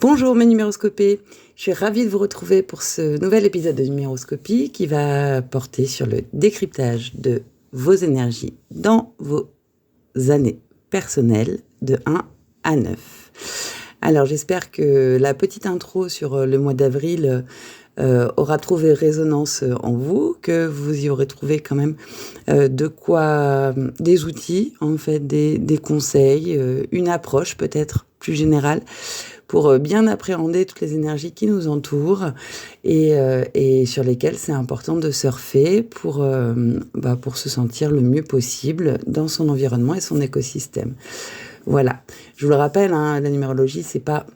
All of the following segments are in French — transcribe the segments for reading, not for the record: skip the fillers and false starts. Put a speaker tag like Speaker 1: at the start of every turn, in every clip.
Speaker 1: Bonjour mes numéroscopés, je suis ravie de vous retrouver pour ce nouvel épisode de Numéroscopie qui va porter sur le décryptage de vos énergies dans vos années personnelles de 1 à 9. Alors j'espère que la petite intro sur le mois d'avril aura trouvé résonance en vous, que vous y aurez trouvé quand même de quoi, des outils en fait, des conseils, une approche peut-être plus générale pour bien appréhender toutes les énergies qui nous entourent et sur lesquelles c'est important de surfer pour se sentir le mieux possible dans son environnement et son écosystème. Voilà, je vous le rappelle, la numérologie, c'est pas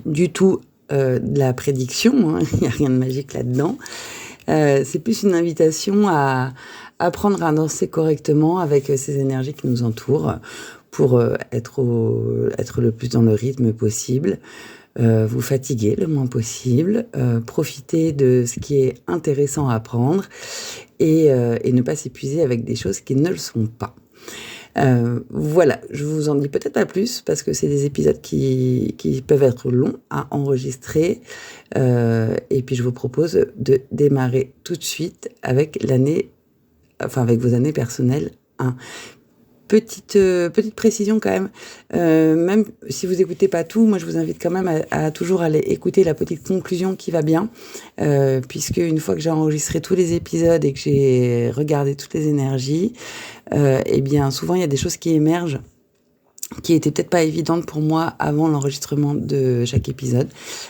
Speaker 1: du tout de la prédiction, il n'y a rien de magique là-dedans. C'est plus une invitation à apprendre à danser correctement avec ces énergies qui nous entourent pour être le plus dans le rythme possible, vous fatiguer le moins possible, profiter de ce qui est intéressant à apprendre et ne pas s'épuiser avec des choses qui ne le sont pas. Voilà, je vous en dis peut-être pas plus parce que c'est des épisodes qui peuvent être longs à enregistrer et puis je vous propose de démarrer tout de suite avec avec vos années personnelles 1. Petite précision quand même si vous écoutez pas tout, moi je vous invite quand même à toujours aller écouter la petite conclusion qui va bien, puisque une fois que j'ai enregistré tous les épisodes et que j'ai regardé toutes les énergies, et bien souvent il y a des choses qui émergent qui étaient peut-être pas évidentes pour moi avant l'enregistrement de chaque épisode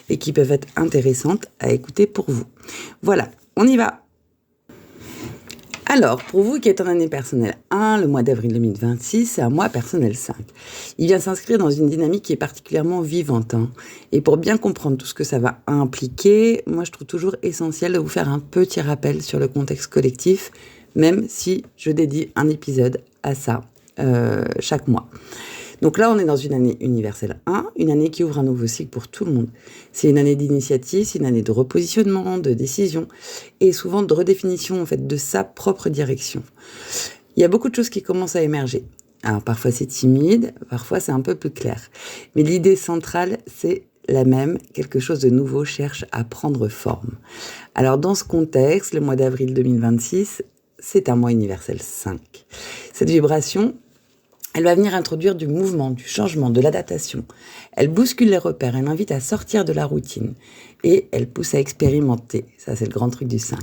Speaker 1: et qui peuvent être intéressantes à écouter pour vous. Voilà, on y va. Alors, pour vous qui êtes en année personnelle 1, le mois d'avril 2026, c'est un mois personnel 5. Il vient s'inscrire dans une dynamique qui est particulièrement vivante. Et pour bien comprendre tout ce que ça va impliquer, moi je trouve toujours essentiel de vous faire un petit rappel sur le contexte collectif, même si je dédie un épisode à ça chaque mois. Donc là, on est dans une année universelle 1, une année qui ouvre un nouveau cycle pour tout le monde. C'est une année d'initiative, c'est une année de repositionnement, de décision, et souvent de redéfinition en fait, de sa propre direction. Il y a beaucoup de choses qui commencent à émerger. Alors parfois c'est timide, parfois c'est un peu plus clair. Mais l'idée centrale, c'est la même, quelque chose de nouveau cherche à prendre forme. Alors dans ce contexte, le mois d'avril 2026, c'est un mois universel 5. Cette vibration, elle va venir introduire du mouvement, du changement, de l'adaptation. Elle bouscule les repères, elle invite à sortir de la routine et elle pousse à expérimenter. Ça, c'est le grand truc du 5.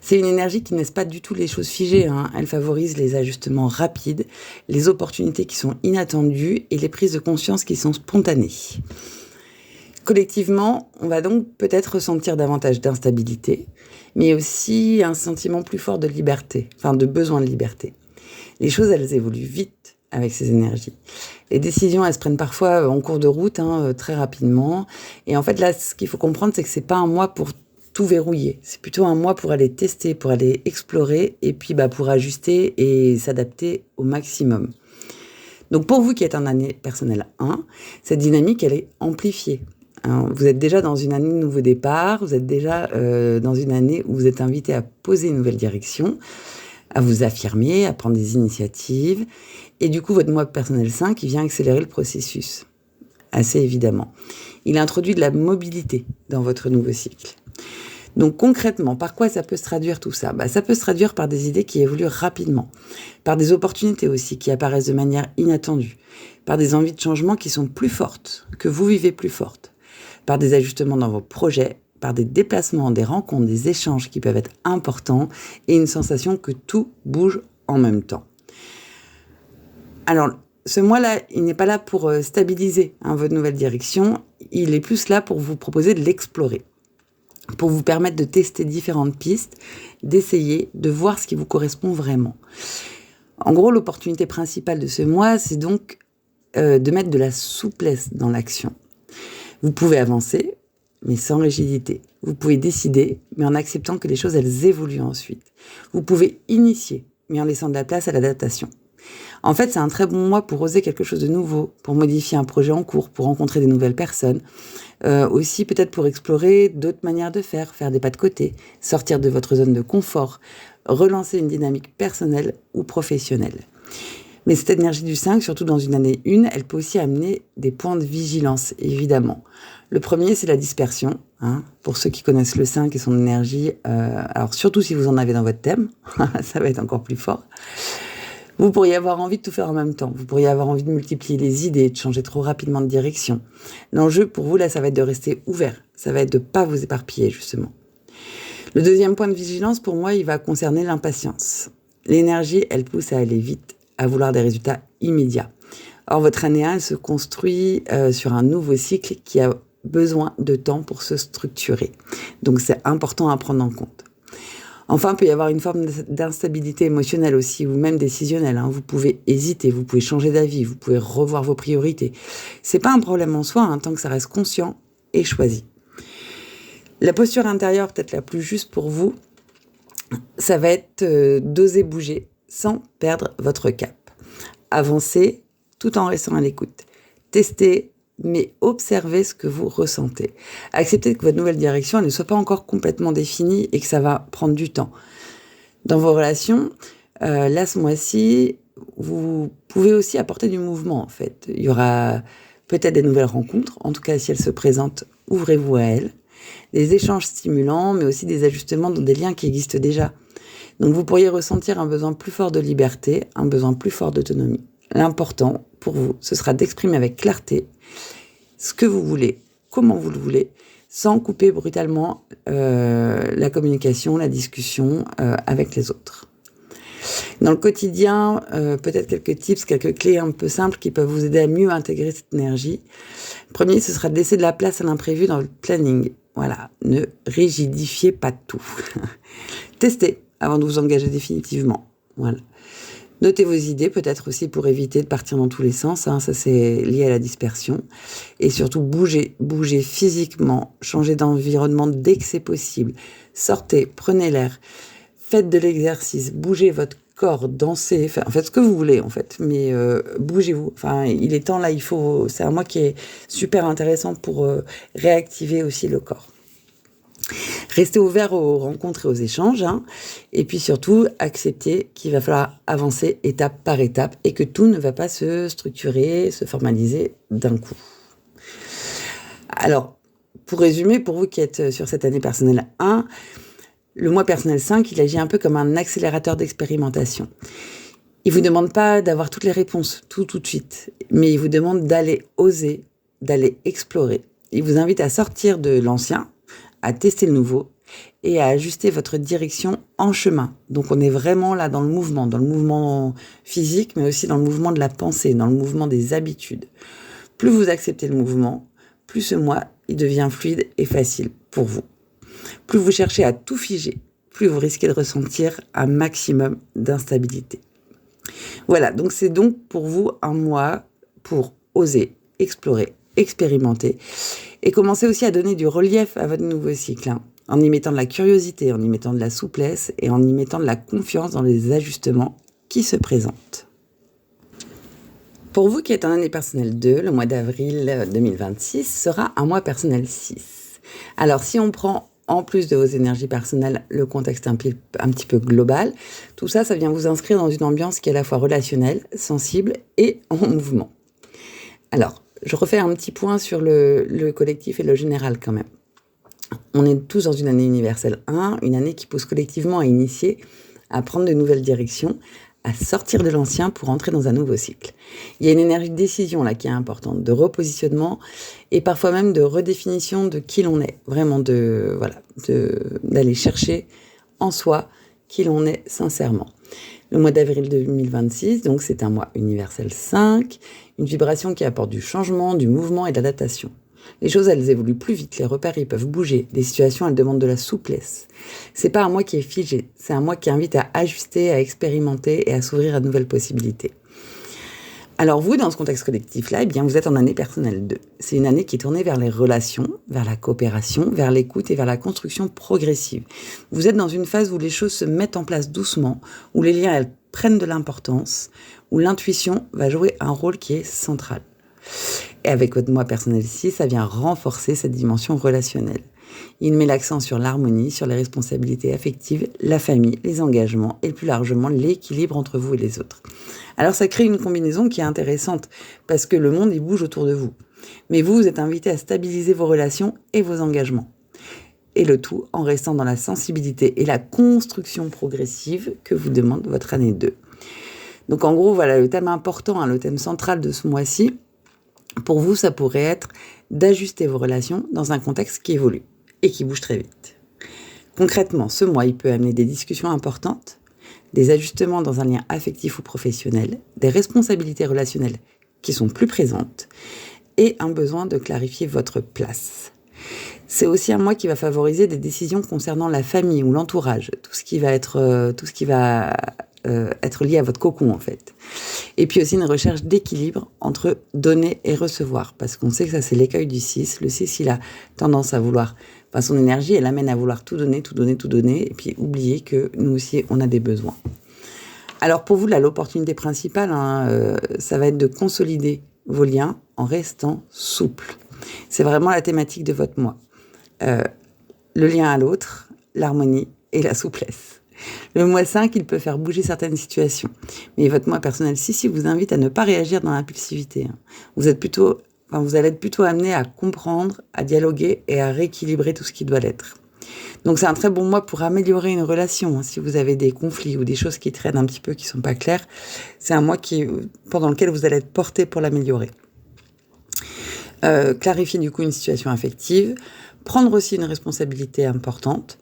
Speaker 1: C'est une énergie qui ne laisse pas du tout les choses figées. Elle favorise les ajustements rapides, les opportunités qui sont inattendues et les prises de conscience qui sont spontanées. Collectivement, on va donc peut-être ressentir davantage d'instabilité, mais aussi un sentiment plus fort de liberté, de besoin de liberté. Les choses, elles évoluent vite avec ces énergies. Les décisions, elles se prennent parfois en cours de route, très rapidement. Et en fait, là, ce qu'il faut comprendre, c'est que c'est pas un mois pour tout verrouiller. C'est plutôt un mois pour aller tester, pour aller explorer, et puis pour ajuster et s'adapter au maximum. Donc pour vous qui êtes en année personnelle 1, cette dynamique, elle est amplifiée. Vous êtes déjà dans une année de nouveau départ, vous êtes déjà dans une année où vous êtes invité à poser une nouvelle direction, à vous affirmer, à prendre des initiatives. Et du coup, votre mois personnel 5, il vient accélérer le processus, assez évidemment. Il introduit de la mobilité dans votre nouveau cycle. Donc concrètement, par quoi ça peut se traduire tout ça ? Ça peut se traduire par des idées qui évoluent rapidement, par des opportunités aussi qui apparaissent de manière inattendue, par des envies de changement qui sont plus fortes, que vous vivez plus fortes, par des ajustements dans vos projets, par des déplacements, des rencontres, des échanges qui peuvent être importants et une sensation que tout bouge en même temps. Alors, ce mois-là, il n'est pas là pour stabiliser votre nouvelle direction, il est plus là pour vous proposer de l'explorer, pour vous permettre de tester différentes pistes, d'essayer, de voir ce qui vous correspond vraiment. En gros, l'opportunité principale de ce mois, c'est donc de mettre de la souplesse dans l'action. Vous pouvez avancer, mais sans rigidité. Vous pouvez décider, mais en acceptant que les choses, elles évoluent ensuite. Vous pouvez initier, mais en laissant de la place à l'adaptation. En fait, c'est un très bon mois pour oser quelque chose de nouveau, pour modifier un projet en cours, pour rencontrer des nouvelles personnes. Aussi, peut-être pour explorer d'autres manières de faire des pas de côté, sortir de votre zone de confort, relancer une dynamique personnelle ou professionnelle. Mais cette énergie du 5, surtout dans une année 1, elle peut aussi amener des points de vigilance, évidemment. Le premier, c'est la dispersion. Pour ceux qui connaissent le 5 et son énergie, alors surtout si vous en avez dans votre thème, ça va être encore plus fort. Vous pourriez avoir envie de tout faire en même temps. Vous pourriez avoir envie de multiplier les idées, de changer trop rapidement de direction. L'enjeu pour vous, là, ça va être de rester ouvert. Ça va être de ne pas vous éparpiller, justement. Le deuxième point de vigilance, pour moi, il va concerner l'impatience. L'énergie, elle pousse à aller vite, à vouloir des résultats immédiats. Or, votre année 1, elle se construit sur un nouveau cycle qui a besoin de temps pour se structurer. Donc, c'est important à prendre en compte. Enfin, il peut y avoir une forme d'instabilité émotionnelle aussi, ou même décisionnelle. Vous pouvez hésiter, vous pouvez changer d'avis, vous pouvez revoir vos priorités. C'est pas un problème en soi, tant que ça reste conscient et choisi. La posture intérieure, peut-être la plus juste pour vous, ça va être d'oser bouger sans perdre votre cap. Avancez tout en restant à l'écoute. Testez, mais observez ce que vous ressentez. Acceptez que votre nouvelle direction elle ne soit pas encore complètement définie et que ça va prendre du temps. Dans vos relations, là ce mois-ci, vous pouvez aussi apporter du mouvement en fait. Il y aura peut-être des nouvelles rencontres, en tout cas si elles se présentent, ouvrez-vous à elles. Des échanges stimulants, mais aussi des ajustements dans des liens qui existent déjà. Donc vous pourriez ressentir un besoin plus fort de liberté, un besoin plus fort d'autonomie. L'important pour vous, ce sera d'exprimer avec clarté ce que vous voulez, comment vous le voulez, sans couper brutalement la communication, la discussion avec les autres. Dans le quotidien, peut-être quelques tips, quelques clés un peu simples qui peuvent vous aider à mieux intégrer cette énergie. Le premier, ce sera de laisser de la place à l'imprévu dans le planning. Voilà, ne rigidifiez pas tout. Testez avant de vous engager définitivement. Voilà. Notez vos idées, peut-être aussi pour éviter de partir dans tous les sens. Ça, c'est lié à la dispersion. Et surtout, bougez physiquement, changez d'environnement dès que c'est possible. Sortez, prenez l'air, faites de l'exercice, bougez votre corps, dansez, faites ce que vous voulez en fait, mais bougez-vous. Il est temps là, c'est un mois qui est super intéressant pour réactiver aussi le corps. Restez ouvert aux rencontres et aux échanges, et puis surtout, acceptez qu'il va falloir avancer étape par étape et que tout ne va pas se structurer, se formaliser d'un coup. Alors, pour résumer, pour vous qui êtes sur cette année personnelle 1, le mois personnel 5, il agit un peu comme un accélérateur d'expérimentation. Il vous demande pas d'avoir toutes les réponses tout de suite, mais il vous demande d'aller oser, d'aller explorer. Il vous invite à sortir de l'ancien, à tester le nouveau et à ajuster votre direction en chemin. Donc on est vraiment là dans le mouvement physique, mais aussi dans le mouvement de la pensée, dans le mouvement des habitudes. Plus vous acceptez le mouvement, plus ce mois, il devient fluide et facile pour vous. Plus vous cherchez à tout figer, plus vous risquez de ressentir un maximum d'instabilité. Voilà, donc c'est donc pour vous un mois pour oser, explorer, expérimenter et commencer aussi à donner du relief à votre nouveau cycle, en y mettant de la curiosité, en y mettant de la souplesse et en y mettant de la confiance dans les ajustements qui se présentent. Pour vous qui êtes en année personnelle 2, le mois d'avril 2026 sera un mois personnel 6. Alors si on prend en plus de vos énergies personnelles, le contexte un petit peu global, tout ça, ça vient vous inscrire dans une ambiance qui est à la fois relationnelle, sensible et en mouvement. Alors, je refais un petit point sur le collectif et le général quand même. On est tous dans une année universelle 1, une année qui pousse collectivement à initier, à prendre de nouvelles directions, à sortir de l'ancien pour entrer dans un nouveau cycle. Il y a une énergie de décision là qui est importante, de repositionnement et parfois même de redéfinition de qui l'on est. Vraiment d'aller chercher en soi qui l'on est sincèrement. Le mois d'avril 2026, donc c'est un mois universel 5, une vibration qui apporte du changement, du mouvement et de l'adaptation. Les choses, elles évoluent plus vite, les repères, ils peuvent bouger, les situations, elles demandent de la souplesse. C'est pas un mois qui est figé, c'est un mois qui invite à ajuster, à expérimenter et à s'ouvrir à de nouvelles possibilités. Alors vous, dans ce contexte collectif-là, vous êtes en année personnelle 2. C'est une année qui est tournée vers les relations, vers la coopération, vers l'écoute et vers la construction progressive. Vous êtes dans une phase où les choses se mettent en place doucement, où les liens, elles prennent de l'importance, où l'intuition va jouer un rôle qui est central. Et avec votre moi personnel 6, ça vient renforcer cette dimension relationnelle. Il met l'accent sur l'harmonie, sur les responsabilités affectives, la famille, les engagements et plus largement l'équilibre entre vous et les autres. Alors ça crée une combinaison qui est intéressante parce que le monde il bouge autour de vous. Mais vous êtes invité à stabiliser vos relations et vos engagements. Et le tout en restant dans la sensibilité et la construction progressive que vous demande votre année 2. Donc en gros, voilà le thème important, le thème central de ce mois-ci. Pour vous, ça pourrait être d'ajuster vos relations dans un contexte qui évolue et qui bouge très vite. Concrètement, ce mois, il peut amener des discussions importantes, des ajustements dans un lien affectif ou professionnel, des responsabilités relationnelles qui sont plus présentes et un besoin de clarifier votre place. C'est aussi un mois qui va favoriser des décisions concernant la famille ou l'entourage, tout ce qui va être lié à votre cocon en fait. Et puis aussi une recherche d'équilibre entre donner et recevoir, parce qu'on sait que ça c'est l'écueil du 6. Le 6 il a tendance à vouloir, son énergie elle amène à vouloir tout donner, et puis oublier que nous aussi on a des besoins. Alors pour vous là l'opportunité principale, ça va être de consolider vos liens en restant souple. C'est vraiment la thématique de votre mois. Le lien à l'autre, l'harmonie et la souplesse. Le mois 5, il peut faire bouger certaines situations. Mais votre mois personnel 6, il vous invite à ne pas réagir dans l'impulsivité. Vous allez être plutôt amené à comprendre, à dialoguer et à rééquilibrer tout ce qui doit l'être. Donc c'est un très bon mois pour améliorer une relation. Si vous avez des conflits ou des choses qui traînent un petit peu, qui sont pas claires, c'est un mois pendant lequel vous allez être porté pour l'améliorer. Clarifier du coup une situation affective, prendre aussi une responsabilité importante,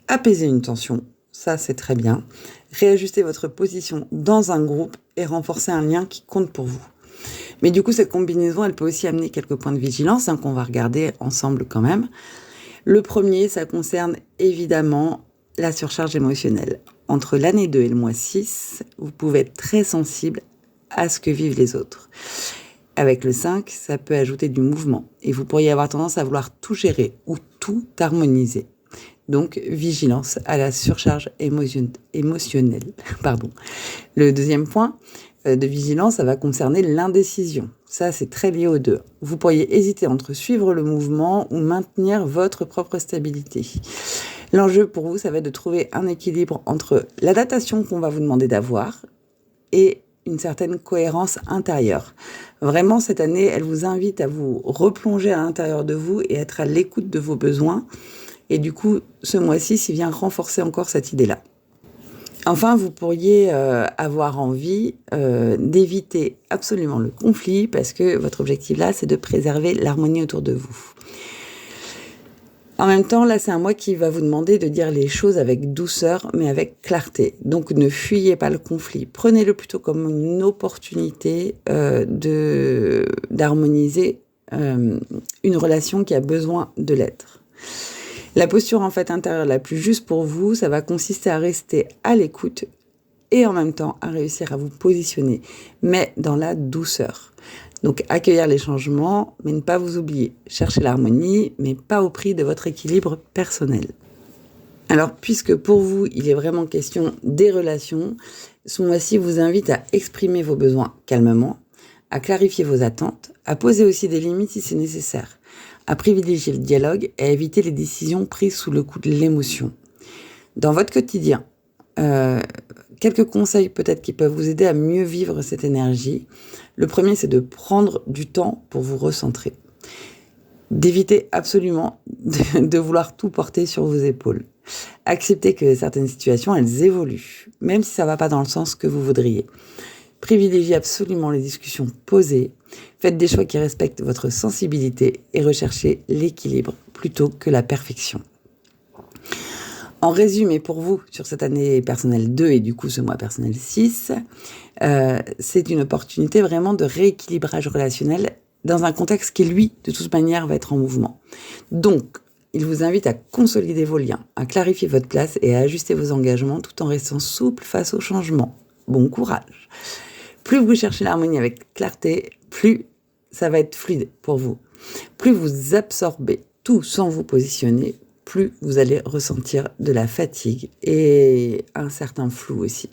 Speaker 1: apaiser une tension, ça c'est très bien, réajuster votre position dans un groupe et renforcer un lien qui compte pour vous. Mais du coup cette combinaison elle peut aussi amener quelques points de vigilance qu'on va regarder ensemble quand même. Le premier, ça concerne évidemment la surcharge émotionnelle. Entre l'année 2 et le mois 6, vous pouvez être très sensible à ce que vivent les autres. Avec le 5, ça peut ajouter du mouvement et vous pourriez avoir tendance à vouloir tout gérer ou tout harmoniser. Donc, vigilance à la surcharge émotionnelle. Le deuxième point de vigilance, ça va concerner l'indécision. Ça, c'est très lié aux 2. Vous pourriez hésiter entre suivre le mouvement ou maintenir votre propre stabilité. L'enjeu pour vous, ça va être de trouver un équilibre entre l'adaptation qu'on va vous demander d'avoir et une certaine cohérence intérieure. Vraiment, cette année, elle vous invite à vous replonger à l'intérieur de vous et être à l'écoute de vos besoins. Et du coup, ce mois-ci, il vient renforcer encore cette idée-là. Enfin, vous pourriez avoir envie d'éviter absolument le conflit parce que votre objectif là, c'est de préserver l'harmonie autour de vous. En même temps, là, c'est un mois qui va vous demander de dire les choses avec douceur, mais avec clarté. Donc, ne fuyez pas le conflit. Prenez-le plutôt comme une opportunité d'harmoniser une relation qui a besoin de l'être. La posture en fait intérieure la plus juste pour vous, ça va consister à rester à l'écoute et en même temps à réussir à vous positionner, mais dans la douceur. Donc accueillir les changements, mais ne pas vous oublier. Chercher l'harmonie, mais pas au prix de votre équilibre personnel. Alors puisque pour vous, il est vraiment question des relations, ce mois-ci vous invite à exprimer vos besoins calmement, à clarifier vos attentes, à poser aussi des limites si c'est nécessaire, à privilégier le dialogue et à éviter les décisions prises sous le coup de l'émotion. Dans votre quotidien, quelques conseils peut-être qui peuvent vous aider à mieux vivre cette énergie. Le premier, c'est de prendre du temps pour vous recentrer. D'éviter absolument de vouloir tout porter sur vos épaules. Acceptez que certaines situations, elles évoluent, même si ça ne va pas dans le sens que vous voudriez. Privilégiez absolument les discussions posées. Faites des choix qui respectent votre sensibilité et recherchez l'équilibre plutôt que la perfection. En résumé pour vous, sur cette année personnelle 2 et du coup ce mois personnel 6, c'est une opportunité vraiment de rééquilibrage relationnel dans un contexte qui, lui, de toute manière, va être en mouvement. Donc, il vous invite à consolider vos liens, à clarifier votre place et à ajuster vos engagements tout en restant souple face au changement. Bon courage. Plus vous cherchez l'harmonie avec clarté, plus ça va être fluide pour vous. Plus vous absorbez tout sans vous positionner, plus vous allez ressentir de la fatigue et un certain flou aussi.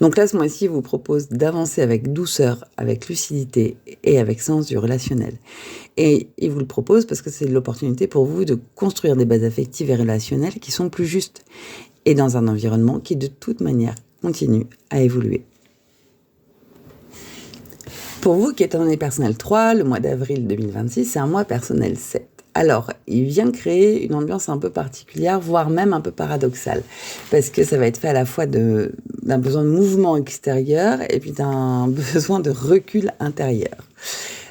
Speaker 1: Donc là, ce mois-ci, il vous propose d'avancer avec douceur, avec lucidité et avec sens du relationnel. Et il vous le propose parce que c'est l'opportunité pour vous de construire des bases affectives et relationnelles qui sont plus justes et dans un environnement qui, de toute manière, continue à évoluer. Pour vous qui êtes en année personnelle 3, le mois d'avril 2026, c'est un mois personnel 7. Alors, il vient créer une ambiance un peu particulière, voire même un peu paradoxale, parce que ça va être fait à la fois d'un besoin de mouvement extérieur et puis d'un besoin de recul intérieur.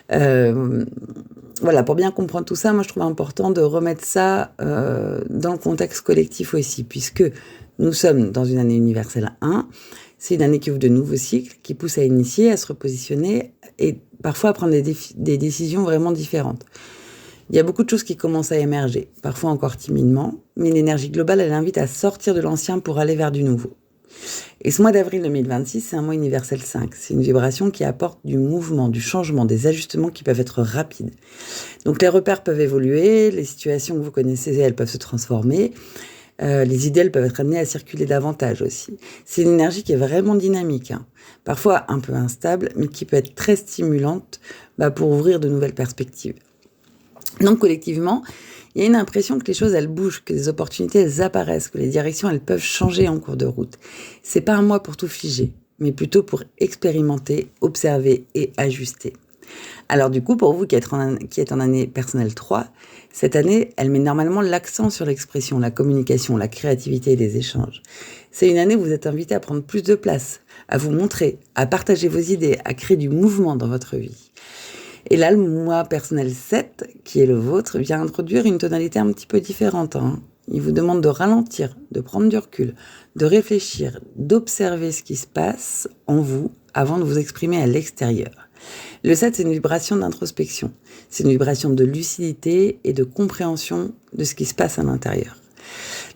Speaker 1: Voilà, pour bien comprendre tout ça, moi je trouve important de remettre ça dans le contexte collectif aussi, puisque nous sommes dans une année universelle 1, c'est une année qui ouvre de nouveaux cycles, qui pousse à initier, à se repositionner et parfois à prendre des décisions vraiment différentes. Il y a beaucoup de choses qui commencent à émerger, parfois encore timidement, mais l'énergie globale, elle invite à sortir de l'ancien pour aller vers du nouveau. Et ce mois d'avril 2026, c'est un mois universel 5. C'est une vibration qui apporte du mouvement, du changement, des ajustements qui peuvent être rapides. Donc les repères peuvent évoluer, les situations que vous connaissez, elles peuvent se transformer. Les idées, elles peuvent être amenées à circuler davantage aussi. C'est une énergie qui est vraiment dynamique, parfois un peu instable, mais qui peut être très stimulante pour ouvrir de nouvelles perspectives. Donc collectivement, il y a une impression que les choses, elles bougent, que les opportunités, elles apparaissent, que les directions, elles peuvent changer en cours de route. C'est pas un mois pour tout figer, mais plutôt pour expérimenter, observer et ajuster. Alors du coup, pour vous qui êtes en année personnelle 3, cette année, elle met normalement l'accent sur l'expression, la communication, la créativité et les échanges. C'est une année où vous êtes invité à prendre plus de place, à vous montrer, à partager vos idées, à créer du mouvement dans votre vie. Et là, le mois personnel 7, qui est le vôtre, vient introduire une tonalité un petit peu différente. Il vous demande de ralentir, de prendre du recul, de réfléchir, d'observer ce qui se passe en vous avant de vous exprimer à l'extérieur. Le 7, c'est une vibration d'introspection. C'est une vibration de lucidité et de compréhension de ce qui se passe à l'intérieur.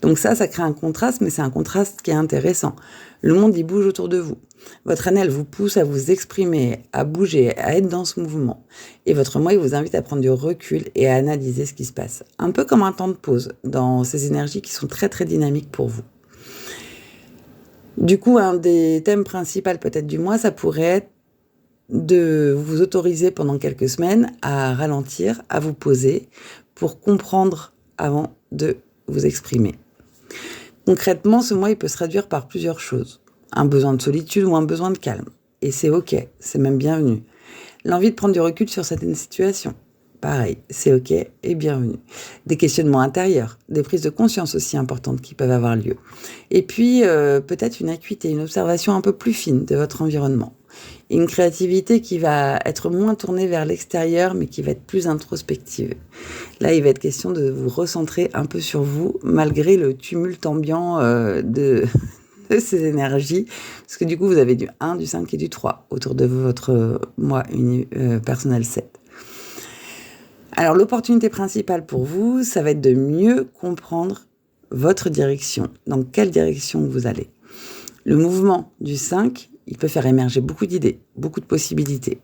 Speaker 1: Donc ça crée un contraste, mais c'est un contraste qui est intéressant. Le monde, il bouge autour de vous. Votre année, elle vous pousse à vous exprimer, à bouger, à être dans ce mouvement. Et votre mois, il vous invite à prendre du recul et à analyser ce qui se passe. Un peu comme un temps de pause dans ces énergies qui sont très très dynamiques pour vous. Du coup, un des thèmes principaux peut-être du mois, ça pourrait être de vous autoriser pendant quelques semaines à ralentir, à vous poser pour comprendre avant de vous exprimer. Concrètement, ce mois, il peut se traduire par plusieurs choses. Un besoin de solitude ou un besoin de calme. Et c'est ok, c'est même bienvenu. L'envie de prendre du recul sur certaines situations. Pareil, c'est ok et bienvenu. Des questionnements intérieurs, des prises de conscience aussi importantes qui peuvent avoir lieu. Et puis, peut-être une acuité, une observation un peu plus fine de votre environnement. Et une créativité qui va être moins tournée vers l'extérieur, mais qui va être plus introspective. Là, il va être question de vous recentrer un peu sur vous, malgré le tumulte ambiant de ces énergies. Parce que du coup, vous avez du 1, du 5 et du 3 autour de votre mois personnel 7. Alors, l'opportunité principale pour vous, ça va être de mieux comprendre votre direction. Dans quelle direction vous allez. Le mouvement du 5, il peut faire émerger beaucoup d'idées, beaucoup de possibilités.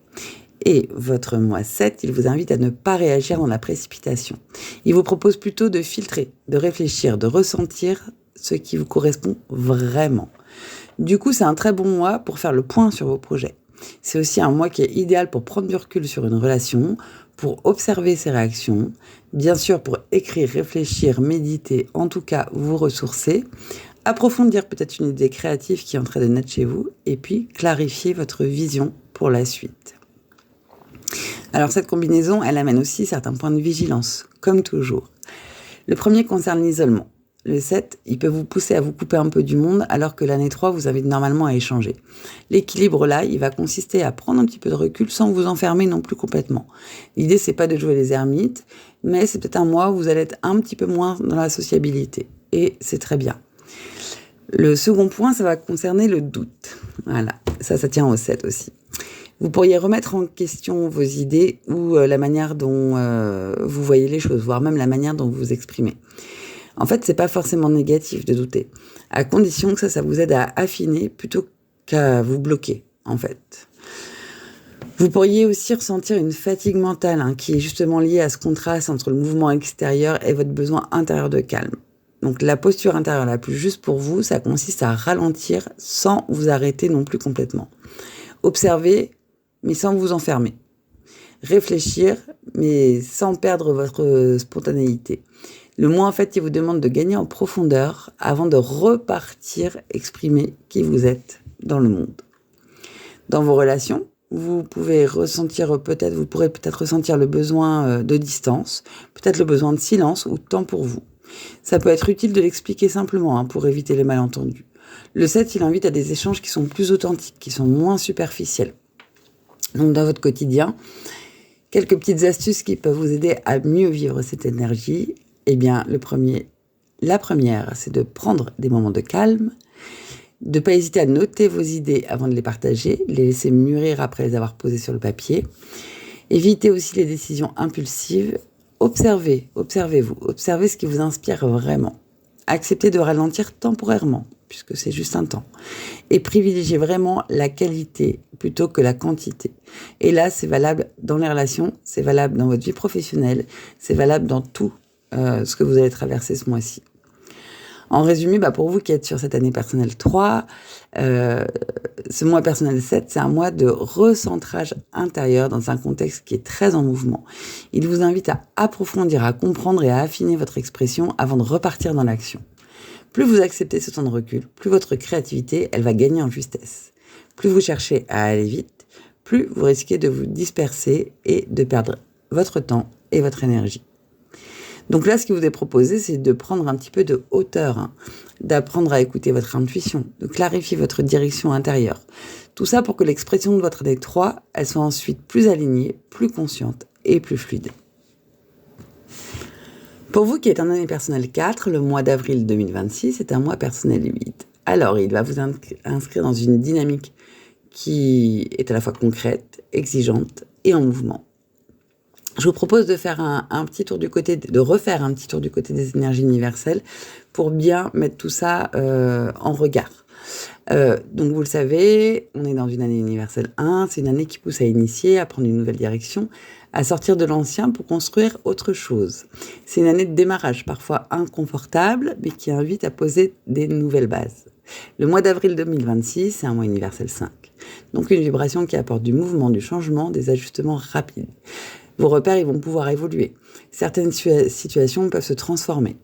Speaker 1: Et votre mois 7, il vous invite à ne pas réagir dans la précipitation. Il vous propose plutôt de filtrer, de réfléchir, de ressentir ce qui vous correspond vraiment. Du coup, c'est un très bon mois pour faire le point sur vos projets. C'est aussi un mois qui est idéal pour prendre du recul sur une relation, pour observer ses réactions, bien sûr pour écrire, réfléchir, méditer, en tout cas vous ressourcer, approfondir peut-être une idée créative qui est en train de naître chez vous, et puis clarifier votre vision pour la suite. Alors cette combinaison, elle amène aussi certains points de vigilance, comme toujours. Le premier concerne l'isolement. Le 7, il peut vous pousser à vous couper un peu du monde, alors que l'année 3 vous invite normalement à échanger. L'équilibre là, il va consister à prendre un petit peu de recul sans vous enfermer non plus complètement. L'idée, c'est pas de jouer les ermites, mais c'est peut-être un mois où vous allez être un petit peu moins dans la sociabilité. Et c'est très bien. Le second point, ça va concerner le doute. Voilà, ça tient au 7 aussi. Vous pourriez remettre en question vos idées ou la manière dont vous voyez les choses, voire même la manière dont vous vous exprimez. En fait, c'est pas forcément négatif de douter, à condition que ça vous aide à affiner plutôt qu'à vous bloquer, en fait. Vous pourriez aussi ressentir une fatigue mentale qui est justement liée à ce contraste entre le mouvement extérieur et votre besoin intérieur de calme. Donc la posture intérieure la plus juste pour vous, ça consiste à ralentir sans vous arrêter non plus complètement. Observer, mais sans vous enfermer. Réfléchir, mais sans perdre votre spontanéité. Le moi, en fait, il vous demande de gagner en profondeur avant de repartir exprimer qui vous êtes dans le monde. Dans vos relations, vous pourrez peut-être ressentir le besoin de distance, peut-être le besoin de silence ou de temps pour vous. Ça peut être utile de l'expliquer simplement pour éviter les malentendus. Le 7, il invite à des échanges qui sont plus authentiques, qui sont moins superficiels. Donc dans votre quotidien, quelques petites astuces qui peuvent vous aider à mieux vivre cette énergie. Eh bien, la première, c'est de prendre des moments de calme, de ne pas hésiter à noter vos idées avant de les partager, les laisser mûrir après les avoir posées sur le papier. Évitez aussi les décisions impulsives. Observez-vous, observez ce qui vous inspire vraiment. Acceptez de ralentir temporairement, puisque c'est juste un temps. Et privilégiez vraiment la qualité plutôt que la quantité. Et là, c'est valable dans les relations, c'est valable dans votre vie professionnelle, c'est valable dans tout ce que vous allez traverser ce mois-ci. En résumé, pour vous qui êtes sur cette année personnelle 3, ce mois personnel 7, c'est un mois de recentrage intérieur dans un contexte qui est très en mouvement. Il vous invite à approfondir, à comprendre et à affiner votre expression avant de repartir dans l'action. Plus vous acceptez ce temps de recul, plus votre créativité, elle va gagner en justesse. Plus vous cherchez à aller vite, plus vous risquez de vous disperser et de perdre votre temps et votre énergie. Donc là, ce qui vous est proposé, c'est de prendre un petit peu de hauteur, d'apprendre à écouter votre intuition, de clarifier votre direction intérieure. Tout ça pour que l'expression de votre année 3, elle soit ensuite plus alignée, plus consciente et plus fluide. Pour vous qui êtes en année personnelle 4, le mois d'avril 2026 est un mois personnel 8. Alors, il va vous inscrire dans une dynamique qui est à la fois concrète, exigeante et en mouvement. Je vous propose de faire refaire un petit tour du côté des énergies universelles pour bien mettre tout ça en regard. Donc vous le savez, on est dans une année universelle 1, c'est une année qui pousse à initier, à prendre une nouvelle direction, à sortir de l'ancien pour construire autre chose. C'est une année de démarrage, parfois inconfortable, mais qui invite à poser des nouvelles bases. Le mois d'avril 2026, c'est un mois universel 5. Donc une vibration qui apporte du mouvement, du changement, des ajustements rapides. Vos repères, ils vont pouvoir évoluer. Certaines situations peuvent se transformer.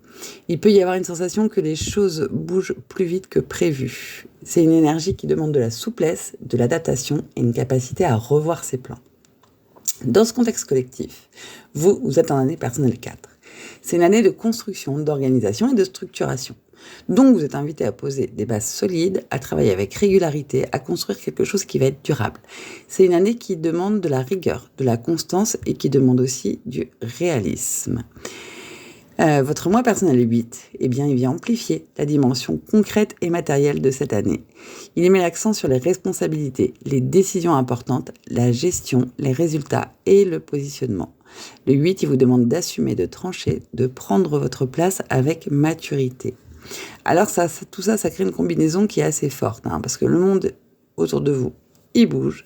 Speaker 1: Il peut y avoir une sensation que les choses bougent plus vite que prévu. C'est une énergie qui demande de la souplesse, de l'adaptation et une capacité à revoir ses plans. Dans ce contexte collectif, vous êtes en année personnelle 4. C'est une année de construction, d'organisation et de structuration. Donc, vous êtes invité à poser des bases solides, à travailler avec régularité, à construire quelque chose qui va être durable. C'est une année qui demande de la rigueur, de la constance et qui demande aussi du réalisme. Votre mois personnel 8, il vient amplifier la dimension concrète et matérielle de cette année. Il y met l'accent sur les responsabilités, les décisions importantes, la gestion, les résultats et le positionnement. Le 8, il vous demande d'assumer, de trancher, de prendre votre place avec maturité. Alors tout ça crée une combinaison qui est assez forte, parce que le monde autour de vous, il bouge.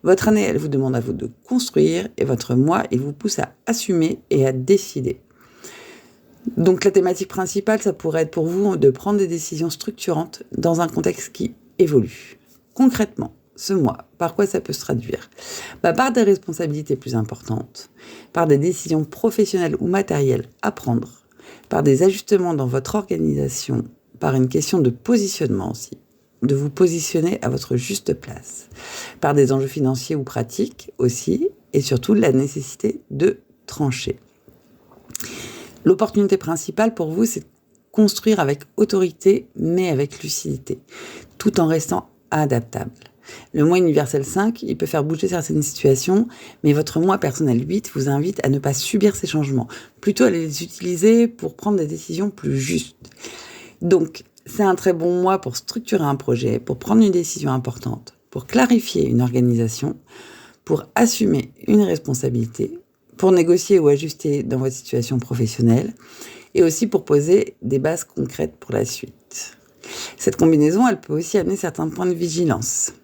Speaker 1: Votre année, elle vous demande à vous de construire et votre mois, il vous pousse à assumer et à décider. Donc la thématique principale, ça pourrait être pour vous de prendre des décisions structurantes dans un contexte qui évolue. Concrètement, ce mois, par quoi ça peut se traduire ? Par des responsabilités plus importantes, par des décisions professionnelles ou matérielles à prendre, par des ajustements dans votre organisation, par une question de positionnement aussi, de vous positionner à votre juste place, par des enjeux financiers ou pratiques aussi, et surtout la nécessité de trancher. L'opportunité principale pour vous, c'est de construire avec autorité, mais avec lucidité, tout en restant adaptable. Le mois universel 5, il peut faire bouger certaines situations, mais votre mois personnel 8 vous invite à ne pas subir ces changements, plutôt à les utiliser pour prendre des décisions plus justes. Donc, c'est un très bon mois pour structurer un projet, pour prendre une décision importante, pour clarifier une organisation, pour assumer une responsabilité, pour négocier ou ajuster dans votre situation professionnelle, et aussi pour poser des bases concrètes pour la suite. Cette combinaison, elle peut aussi amener certains points de vigilance.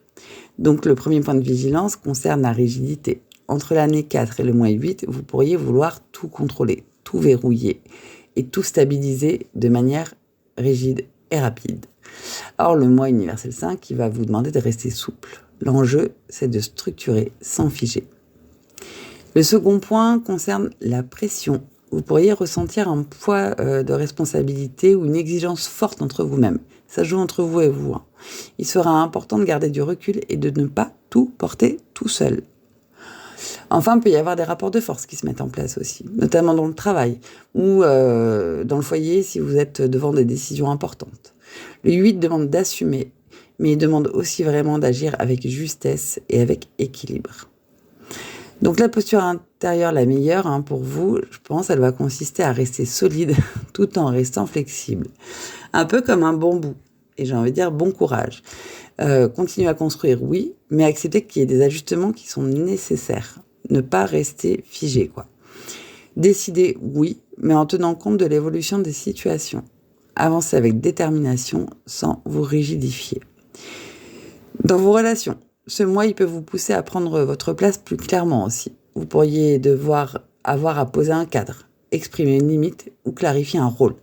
Speaker 1: Donc le premier point de vigilance concerne la rigidité. Entre l'année 4 et le mois 8, vous pourriez vouloir tout contrôler, tout verrouiller. et tout stabiliser de manière rigide et rapide. Or, le moi universel 5, il va vous demander de rester souple. L'enjeu, c'est de structurer sans figer. Le second point concerne la pression. Vous pourriez ressentir un poids de responsabilité ou une exigence forte entre vous-même. Ça joue entre vous et vous. Il sera important de garder du recul et de ne pas tout porter tout seul. Enfin, il peut y avoir des rapports de force qui se mettent en place aussi, notamment dans le travail ou dans le foyer si vous êtes devant des décisions importantes. Le 8 demande d'assumer, mais il demande aussi vraiment d'agir avec justesse et avec équilibre. Donc la posture intérieure la meilleure pour vous, je pense, elle va consister à rester solide tout en restant flexible. Un peu comme un bambou. Et j'ai envie de dire bon courage. Continuez à construire, oui, mais acceptez qu'il y ait des ajustements qui sont nécessaires. Ne pas rester figé, quoi. Décidez, oui, mais en tenant compte de l'évolution des situations. Avancez avec détermination sans vous rigidifier. Dans vos relations, ce mois, il peut vous pousser à prendre votre place plus clairement aussi. Vous pourriez devoir avoir à poser un cadre, exprimer une limite ou clarifier un rôle.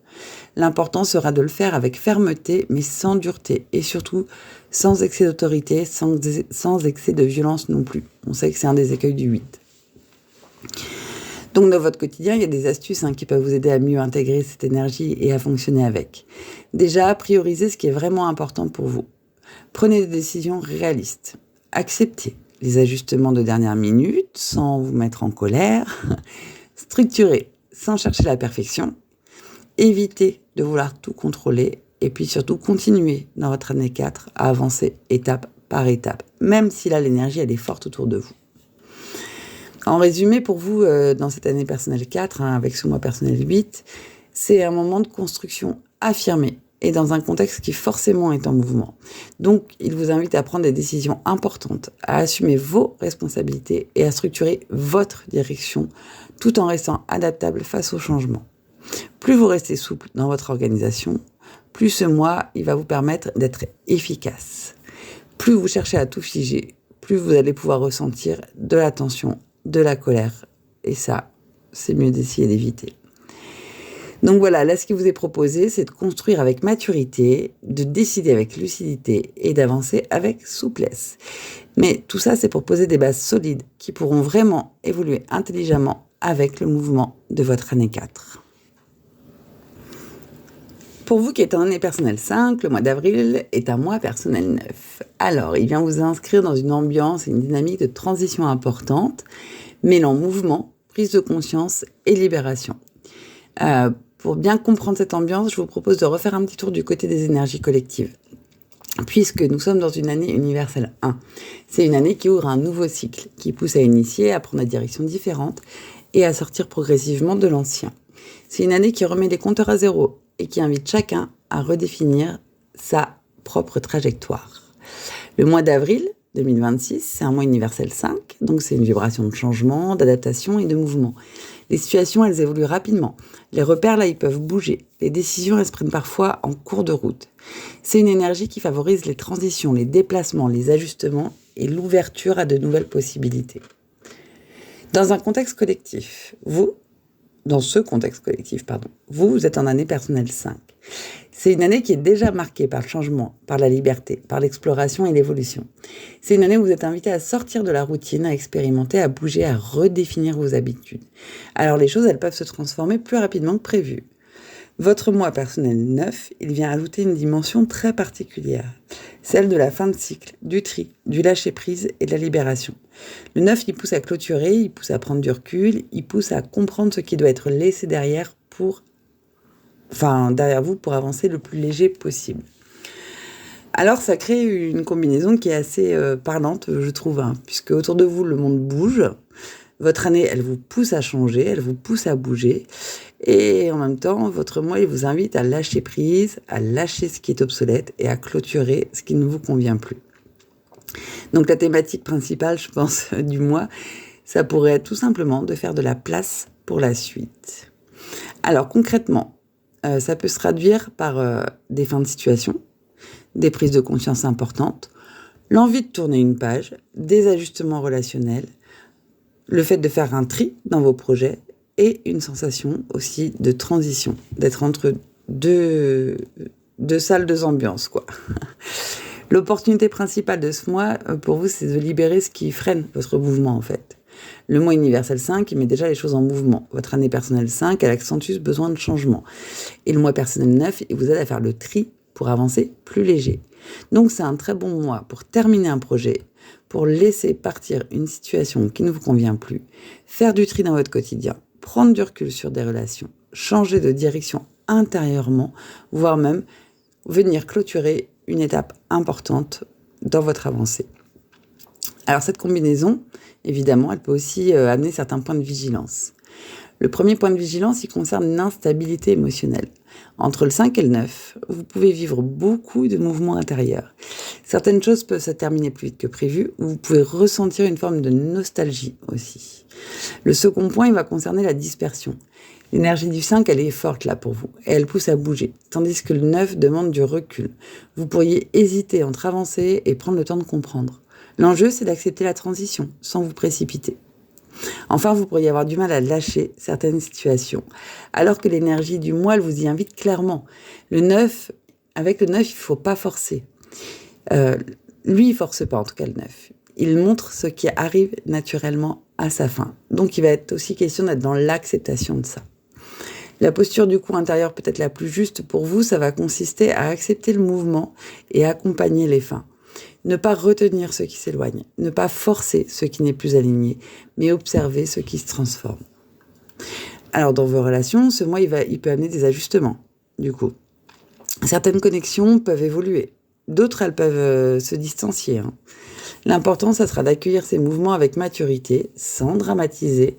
Speaker 1: L'important sera de le faire avec fermeté, mais sans dureté, et surtout sans excès d'autorité, sans excès de violence non plus. On sait que c'est un des écueils du 8. Donc dans votre quotidien, il y a des astuces qui peuvent vous aider à mieux intégrer cette énergie et à fonctionner avec. Déjà, priorisez ce qui est vraiment important pour vous. Prenez des décisions réalistes. Acceptez les ajustements de dernière minute sans vous mettre en colère. Structurez sans chercher la perfection. Évitez de vouloir tout contrôler et puis surtout continuez dans votre année 4 à avancer étape par étape, même si là l'énergie elle est forte autour de vous. En résumé, pour vous, dans cette année personnelle 4, avec ce mois personnel 8, c'est un moment de construction affirmé et dans un contexte qui forcément est en mouvement. Donc, il vous invite à prendre des décisions importantes, à assumer vos responsabilités et à structurer votre direction tout en restant adaptable face au changement. Plus vous restez souple dans votre organisation, plus ce mois, il va vous permettre d'être efficace. Plus vous cherchez à tout figer, plus vous allez pouvoir ressentir de la tension, de la colère. Et ça, c'est mieux d'essayer d'éviter. Donc voilà, là, ce qui vous est proposé, c'est de construire avec maturité, de décider avec lucidité et d'avancer avec souplesse. Mais tout ça, c'est pour poser des bases solides qui pourront vraiment évoluer intelligemment avec le mouvement de votre année 4. Pour vous qui êtes en année personnelle 5, le mois d'avril est un mois personnel 9. Alors, il vient vous inscrire dans une ambiance et une dynamique de transition importante, mêlant mouvement, prise de conscience et libération. Pour bien comprendre cette ambiance, je vous propose de refaire un petit tour du côté des énergies collectives. Puisque nous sommes dans une année universelle 1. C'est une année qui ouvre un nouveau cycle, qui pousse à initier, à prendre des directions différentes et à sortir progressivement de l'ancien. C'est une année qui remet les compteurs à zéro et qui invite chacun à redéfinir sa propre trajectoire. Le mois d'avril 2026, c'est un mois universel 5, donc c'est une vibration de changement, d'adaptation et de mouvement. Les situations, elles évoluent rapidement. Les repères, là, ils peuvent bouger. Les décisions, elles se prennent parfois en cours de route. C'est une énergie qui favorise les transitions, les déplacements, les ajustements et l'ouverture à de nouvelles possibilités. Dans ce contexte collectif, vous êtes en année personnelle 5. C'est une année qui est déjà marquée par le changement, par la liberté, par l'exploration et l'évolution. C'est une année où vous êtes invité à sortir de la routine, à expérimenter, à bouger, à redéfinir vos habitudes. Alors les choses, elles peuvent se transformer plus rapidement que prévu. Votre mois personnel 9, il vient ajouter une dimension très particulière, celle de la fin de cycle, du tri, du lâcher-prise et de la libération. Le 9, il pousse à clôturer, il pousse à prendre du recul, il pousse à comprendre ce qui doit être laissé derrière vous pour avancer le plus léger possible. Alors ça crée une combinaison qui est assez parlante, je trouve, puisque autour de vous, le monde bouge. Votre année, elle vous pousse à changer, elle vous pousse à bouger. Et en même temps, votre mois, il vous invite à lâcher prise, à lâcher ce qui est obsolète et à clôturer ce qui ne vous convient plus. Donc la thématique principale, je pense, du mois, ça pourrait être tout simplement de faire de la place pour la suite. Alors concrètement, ça peut se traduire par des fins de situation, des prises de conscience importantes, l'envie de tourner une page, des ajustements relationnels, le fait de faire un tri dans vos projets et une sensation aussi de transition, d'être entre deux salles, deux ambiances, quoi. L'opportunité principale de ce mois, pour vous, c'est de libérer ce qui freine votre mouvement, en fait. Le mois universel 5, il met déjà les choses en mouvement. Votre année personnelle 5, elle accentue ce besoin de changement. Et le mois personnel 9, il vous aide à faire le tri pour avancer plus léger. Donc c'est un très bon mois pour terminer un projet, pour laisser partir une situation qui ne vous convient plus, faire du tri dans votre quotidien, prendre du recul sur des relations, changer de direction intérieurement, voire même venir clôturer une étape importante dans votre avancée. Alors cette combinaison, évidemment, elle peut aussi amener certains points de vigilance. Le premier point de vigilance, il concerne l'instabilité émotionnelle. Entre le 5 et le 9, vous pouvez vivre beaucoup de mouvements intérieurs. Certaines choses peuvent se terminer plus vite que prévu, ou vous pouvez ressentir une forme de nostalgie aussi. Le second point, il va concerner la dispersion. L'énergie du 5, elle est forte là pour vous, et elle pousse à bouger, tandis que le 9 demande du recul. Vous pourriez hésiter entre avancer et prendre le temps de comprendre. L'enjeu, c'est d'accepter la transition, sans vous précipiter. Enfin, vous pourriez avoir du mal à lâcher certaines situations, alors que l'énergie du mois, elle vous y invite clairement. Avec le 9, il ne faut pas forcer. Lui, il ne force pas, en tout cas le 9. Il montre ce qui arrive naturellement à sa fin. Donc, il va être aussi question d'être dans l'acceptation de ça. La posture du coup intérieure peut-être la plus juste pour vous, ça va consister à accepter le mouvement et accompagner les fins. Ne pas retenir ce qui s'éloigne, ne pas forcer ce qui n'est plus aligné, mais observer ce qui se transforme. Alors dans vos relations, ce mois, il peut amener des ajustements, du coup. Certaines connexions peuvent évoluer, d'autres, elles peuvent se distancier. L'important, ça sera d'accueillir ces mouvements avec maturité, sans dramatiser,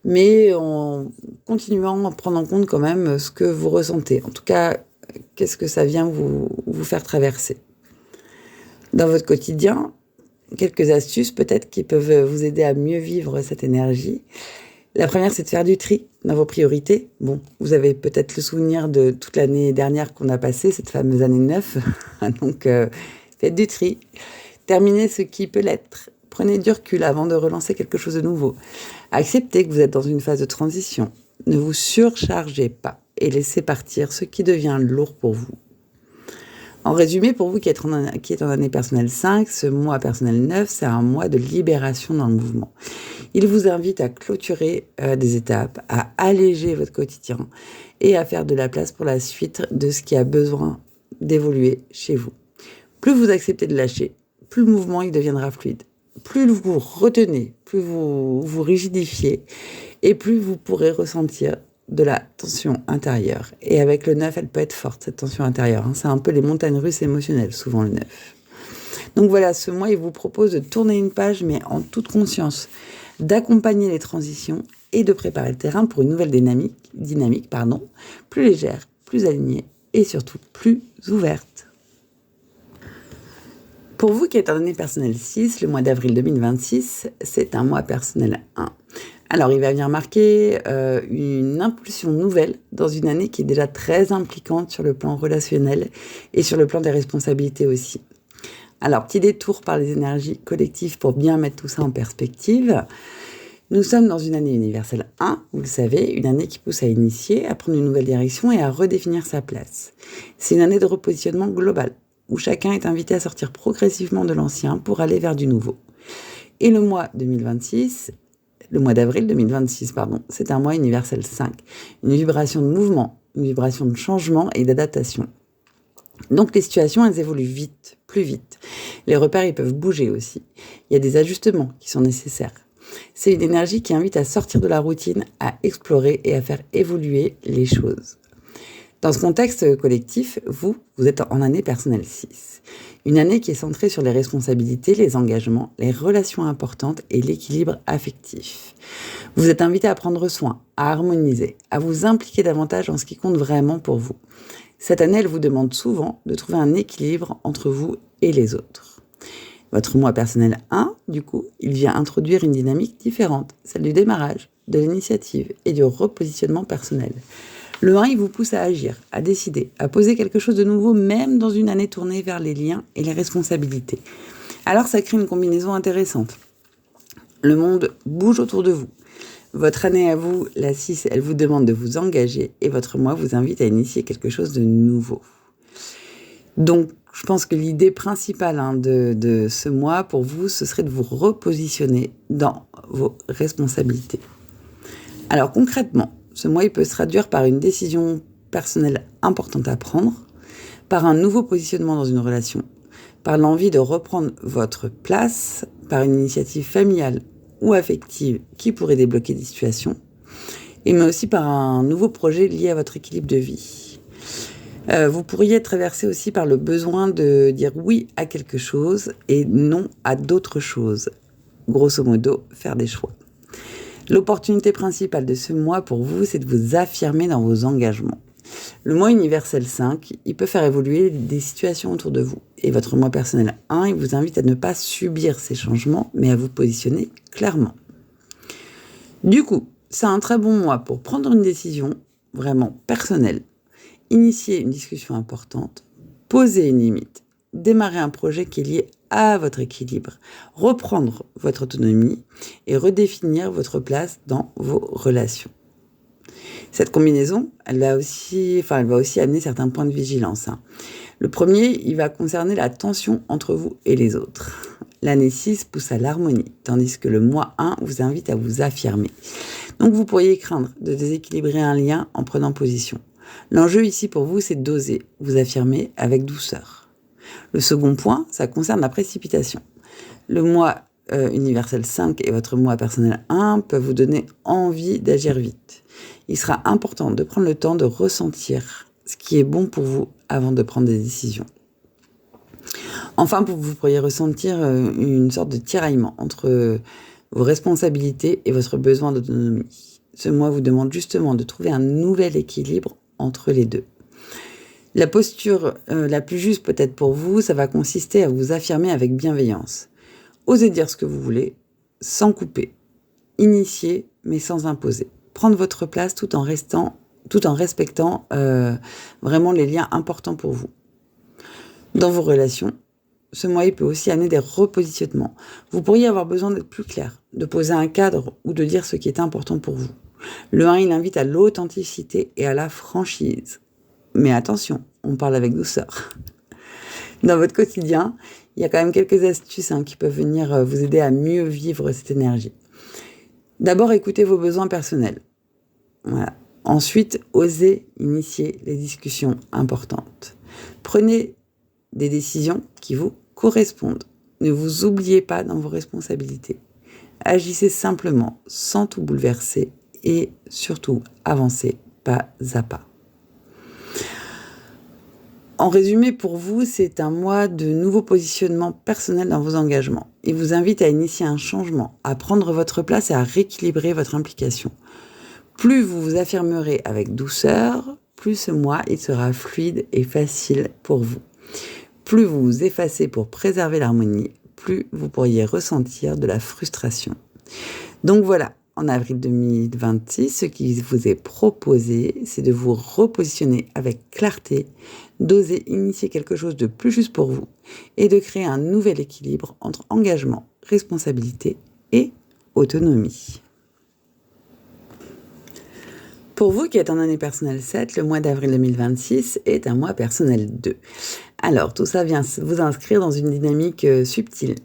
Speaker 1: mais en continuant à prendre en compte quand même ce que vous ressentez. En tout cas, qu'est-ce que ça vient vous faire traverser. Dans votre quotidien, quelques astuces peut-être qui peuvent vous aider à mieux vivre cette énergie. La première, c'est de faire du tri dans vos priorités. Bon, vous avez peut-être le souvenir de toute l'année dernière qu'on a passée, cette fameuse année 9. Donc, faites du tri. Terminez ce qui peut l'être. Prenez du recul avant de relancer quelque chose de nouveau. Acceptez que vous êtes dans une phase de transition. Ne vous surchargez pas et laissez partir ce qui devient lourd pour vous. En résumé, pour vous qui êtes en année personnelle 5, ce mois personnel 9, c'est un mois de libération dans le mouvement. Il vous invite à clôturer des étapes, à alléger votre quotidien et à faire de la place pour la suite de ce qui a besoin d'évoluer chez vous. Plus vous acceptez de lâcher, plus le mouvement il deviendra fluide. Plus vous retenez, plus vous rigidifiez et plus vous pourrez ressentir de la tension intérieure. Et avec le 9, elle peut être forte, cette tension intérieure. C'est un peu les montagnes russes émotionnelles, souvent le 9. Donc voilà, ce mois, il vous propose de tourner une page, mais en toute conscience, d'accompagner les transitions et de préparer le terrain pour une nouvelle dynamique, plus légère, plus alignée et surtout plus ouverte. Pour vous qui êtes en année personnelle 6, le mois d'avril 2026, c'est un mois personnel 1. Alors, il va venir marquer une impulsion nouvelle dans une année qui est déjà très impliquante sur le plan relationnel et sur le plan des responsabilités aussi. Alors, petit détour par les énergies collectives pour bien mettre tout ça en perspective. Nous sommes dans une année universelle 1, vous le savez, une année qui pousse à initier, à prendre une nouvelle direction et à redéfinir sa place. C'est une année de repositionnement global, où chacun est invité à sortir progressivement de l'ancien pour aller vers du nouveau. Et le mois d'avril 2026, c'est un mois universel 5, une vibration de mouvement, une vibration de changement et d'adaptation. Donc les situations, elles évoluent vite, plus vite. Les repères, ils peuvent bouger aussi. Il y a des ajustements qui sont nécessaires. C'est une énergie qui invite à sortir de la routine, à explorer et à faire évoluer les choses. Dans ce contexte collectif, vous êtes en année personnelle 6. Une année qui est centrée sur les responsabilités, les engagements, les relations importantes et l'équilibre affectif. Vous êtes invité à prendre soin, à harmoniser, à vous impliquer davantage dans ce qui compte vraiment pour vous. Cette année, elle vous demande souvent de trouver un équilibre entre vous et les autres. Votre mois personnel 1, du coup, il vient introduire une dynamique différente, celle du démarrage, de l'initiative et du repositionnement personnel. Le 1, il vous pousse à agir, à décider, à poser quelque chose de nouveau, même dans une année tournée vers les liens et les responsabilités. Alors, ça crée une combinaison intéressante. Le monde bouge autour de vous. Votre année à vous, la 6, elle vous demande de vous engager et votre mois vous invite à initier quelque chose de nouveau. Donc, je pense que l'idée principale de ce mois pour vous, ce serait de vous repositionner dans vos responsabilités. Alors concrètement, ce mois, il peut se traduire par une décision personnelle importante à prendre, par un nouveau positionnement dans une relation, par l'envie de reprendre votre place, par une initiative familiale ou affective qui pourrait débloquer des situations, mais aussi par un nouveau projet lié à votre équilibre de vie. Vous pourriez être traversé aussi par le besoin de dire oui à quelque chose et non à d'autres choses. Grosso modo, faire des choix. L'opportunité principale de ce mois pour vous, c'est de vous affirmer dans vos engagements. Le mois universel 5, il peut faire évoluer des situations autour de vous. Et votre mois personnel 1, il vous invite à ne pas subir ces changements, mais à vous positionner clairement. Du coup, c'est un très bon mois pour prendre une décision vraiment personnelle, initier une discussion importante, poser une limite, démarrer un projet qui est lié à votre équilibre, reprendre votre autonomie et redéfinir votre place dans vos relations. Cette combinaison, elle va aussi amener certains points de vigilance. Le premier, il va concerner la tension entre vous et les autres. L'année 6 pousse à l'harmonie, tandis que le mois 1 vous invite à vous affirmer. Donc vous pourriez craindre de déséquilibrer un lien en prenant position. L'enjeu ici pour vous, c'est d'oser vous affirmer avec douceur. Le second point, ça concerne la précipitation. Le mois universel 5 et votre mois personnel 1 peuvent vous donner envie d'agir vite. Il sera important de prendre le temps de ressentir ce qui est bon pour vous avant de prendre des décisions. Enfin, vous pourriez ressentir une sorte de tiraillement entre vos responsabilités et votre besoin d'autonomie. Ce mois vous demande justement de trouver un nouvel équilibre entre les deux. La posture la plus juste peut-être pour vous, ça va consister à vous affirmer avec bienveillance. Osez dire ce que vous voulez, sans couper. Initier, mais sans imposer. Prendre votre place tout en respectant vraiment les liens importants pour vous. Dans vos relations, ce mois, il peut aussi amener des repositionnements. Vous pourriez avoir besoin d'être plus clair, de poser un cadre ou de dire ce qui est important pour vous. Le 1, il invite à l'authenticité et à la franchise. Mais attention, on parle avec douceur. Dans votre quotidien, il y a quand même quelques astuces qui peuvent venir vous aider à mieux vivre cette énergie. D'abord, écoutez vos besoins personnels. Voilà. Ensuite, osez initier les discussions importantes. Prenez des décisions qui vous correspondent. Ne vous oubliez pas dans vos responsabilités. Agissez simplement, sans tout bouleverser et surtout avancez pas à pas. En résumé, pour vous, c'est un mois de nouveau positionnement personnel dans vos engagements. Il vous invite à initier un changement, à prendre votre place et à rééquilibrer votre implication. Plus vous vous affirmerez avec douceur, plus ce mois, il sera fluide et facile pour vous. Plus vous vous effacez pour préserver l'harmonie, plus vous pourriez ressentir de la frustration. Donc voilà, en avril 2026, ce qui vous est proposé, c'est de vous repositionner avec clarté, d'oser initier quelque chose de plus juste pour vous et de créer un nouvel équilibre entre engagement, responsabilité et autonomie. Pour vous qui êtes en année personnelle 7, le mois d'avril 2026 est un mois personnel 2. Alors, tout ça vient vous inscrire dans une dynamique subtile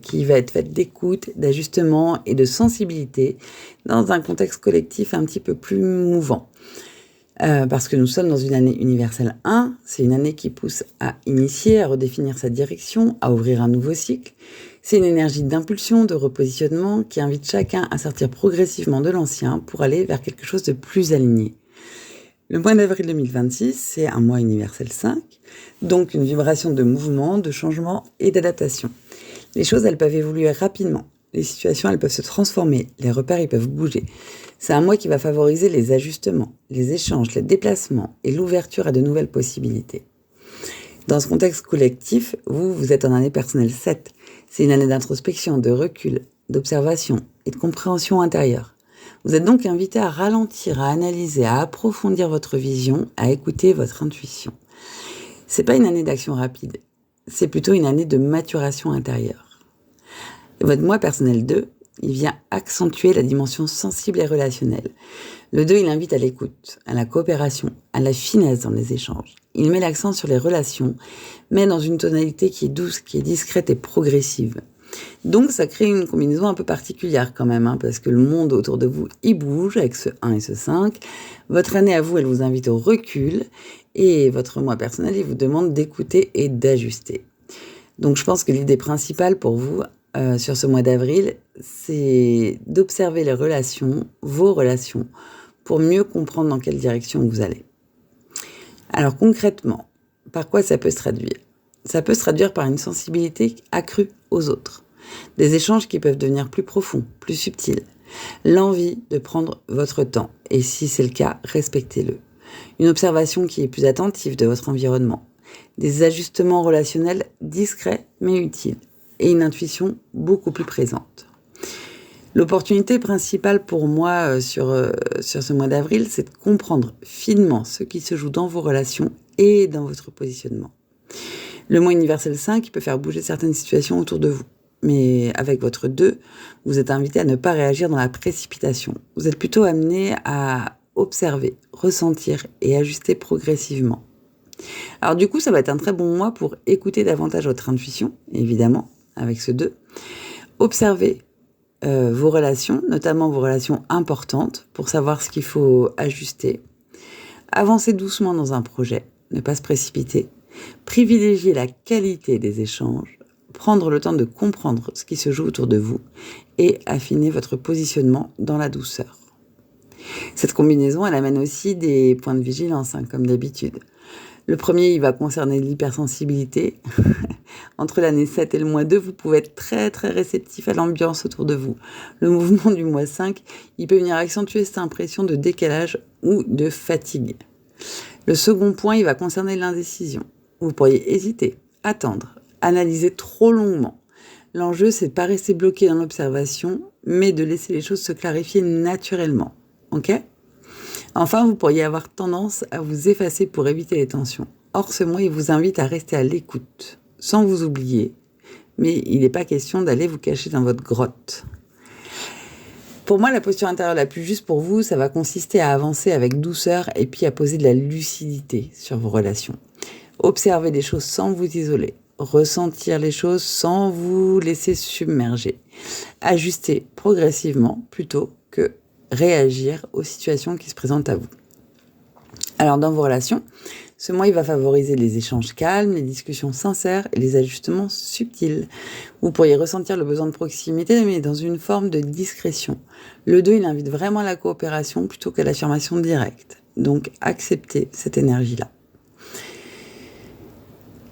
Speaker 1: qui va être faite d'écoute, d'ajustement et de sensibilité dans un contexte collectif un petit peu plus mouvant. Parce que nous sommes dans une année universelle 1, c'est une année qui pousse à initier, à redéfinir sa direction, à ouvrir un nouveau cycle. C'est une énergie d'impulsion, de repositionnement qui invite chacun à sortir progressivement de l'ancien pour aller vers quelque chose de plus aligné. Le mois d'avril 2026, c'est un mois universel 5, donc une vibration de mouvement, de changement et d'adaptation. Les choses, elles peuvent évoluer rapidement. Les situations, elles peuvent se transformer. Les repères, ils peuvent bouger. C'est un mois qui va favoriser les ajustements, les échanges, les déplacements et l'ouverture à de nouvelles possibilités. Dans ce contexte collectif, vous êtes en année personnelle 7. C'est une année d'introspection, de recul, d'observation et de compréhension intérieure. Vous êtes donc invité à ralentir, à analyser, à approfondir votre vision, à écouter votre intuition. C'est pas une année d'action rapide, c'est plutôt une année de maturation intérieure. Et votre mois personnel 2, il vient accentuer la dimension sensible et relationnelle. Le 2, il invite à l'écoute, à la coopération, à la finesse dans les échanges. Il met l'accent sur les relations, mais dans une tonalité qui est douce, qui est discrète et progressive. Donc ça crée une combinaison un peu particulière quand même, parce que le monde autour de vous, il bouge avec ce 1 et ce 5. Votre année à vous, elle vous invite au recul, et votre moi personnel, il vous demande d'écouter et d'ajuster. Donc je pense que l'idée principale pour vous, sur ce mois d'avril, c'est d'observer les relations, vos relations, pour mieux comprendre dans quelle direction vous allez. Alors concrètement, par quoi ça peut se traduire ? Ça peut se traduire par une sensibilité accrue aux autres, des échanges qui peuvent devenir plus profonds, plus subtils, l'envie de prendre votre temps, et si c'est le cas, respectez-le, une observation qui est plus attentive de votre environnement, des ajustements relationnels discrets mais utiles, et une intuition beaucoup plus présente. L'opportunité principale pour moi sur ce mois d'avril, c'est de comprendre finement ce qui se joue dans vos relations et dans votre positionnement. Le mois universel 5 il peut faire bouger certaines situations autour de vous. Mais avec votre 2, vous êtes invité à ne pas réagir dans la précipitation. Vous êtes plutôt amené à observer, ressentir et ajuster progressivement. Alors du coup, ça va être un très bon mois pour écouter davantage votre intuition, évidemment, avec ce 2. Observez vos relations, notamment vos relations importantes, pour savoir ce qu'il faut ajuster. Avancez doucement dans un projet, ne pas se précipiter. Privilégiez la qualité des échanges, prendre le temps de comprendre ce qui se joue autour de vous et affiner votre positionnement dans la douceur. Cette combinaison, elle amène aussi des points de vigilance, comme d'habitude. Le premier, il va concerner l'hypersensibilité. Entre l'année 7 et le mois 2, vous pouvez être très très réceptif à l'ambiance autour de vous. Le mouvement du mois 5, il peut venir accentuer cette impression de décalage ou de fatigue. Le second point, il va concerner l'indécision. Vous pourriez hésiter, attendre, analyser trop longuement. L'enjeu, c'est de ne pas rester bloqué dans l'observation, mais de laisser les choses se clarifier naturellement. Ok ? Enfin, vous pourriez avoir tendance à vous effacer pour éviter les tensions. Or, ce mois, il vous invite à rester à l'écoute, sans vous oublier, mais il n'est pas question d'aller vous cacher dans votre grotte. Pour moi, la posture intérieure la plus juste pour vous, ça va consister à avancer avec douceur et puis à poser de la lucidité sur vos relations. Observer les choses sans vous isoler, ressentir les choses sans vous laisser submerger. Ajuster progressivement plutôt que réagir aux situations qui se présentent à vous. Alors dans vos relations, ce mois il va favoriser les échanges calmes, les discussions sincères et les ajustements subtils. Vous pourriez ressentir le besoin de proximité mais dans une forme de discrétion. Le 2 il invite vraiment à la coopération plutôt qu'à l'affirmation directe. Donc acceptez cette énergie-là.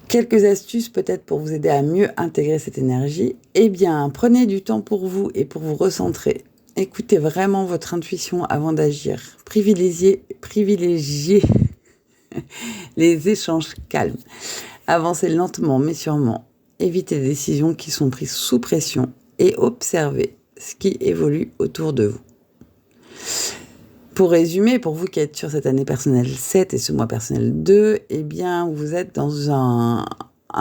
Speaker 1: Quelques astuces peut-être pour vous aider à mieux intégrer cette énergie. Eh bien, prenez du temps pour vous et pour vous recentrer. Écoutez vraiment votre intuition avant d'agir. Privilégiez les échanges calmes. Avancez lentement mais sûrement. Évitez des décisions qui sont prises sous pression et observez ce qui évolue autour de vous. Pour résumer, pour vous qui êtes sur cette année personnelle 7 et ce mois personnel 2, eh bien, vous êtes dans un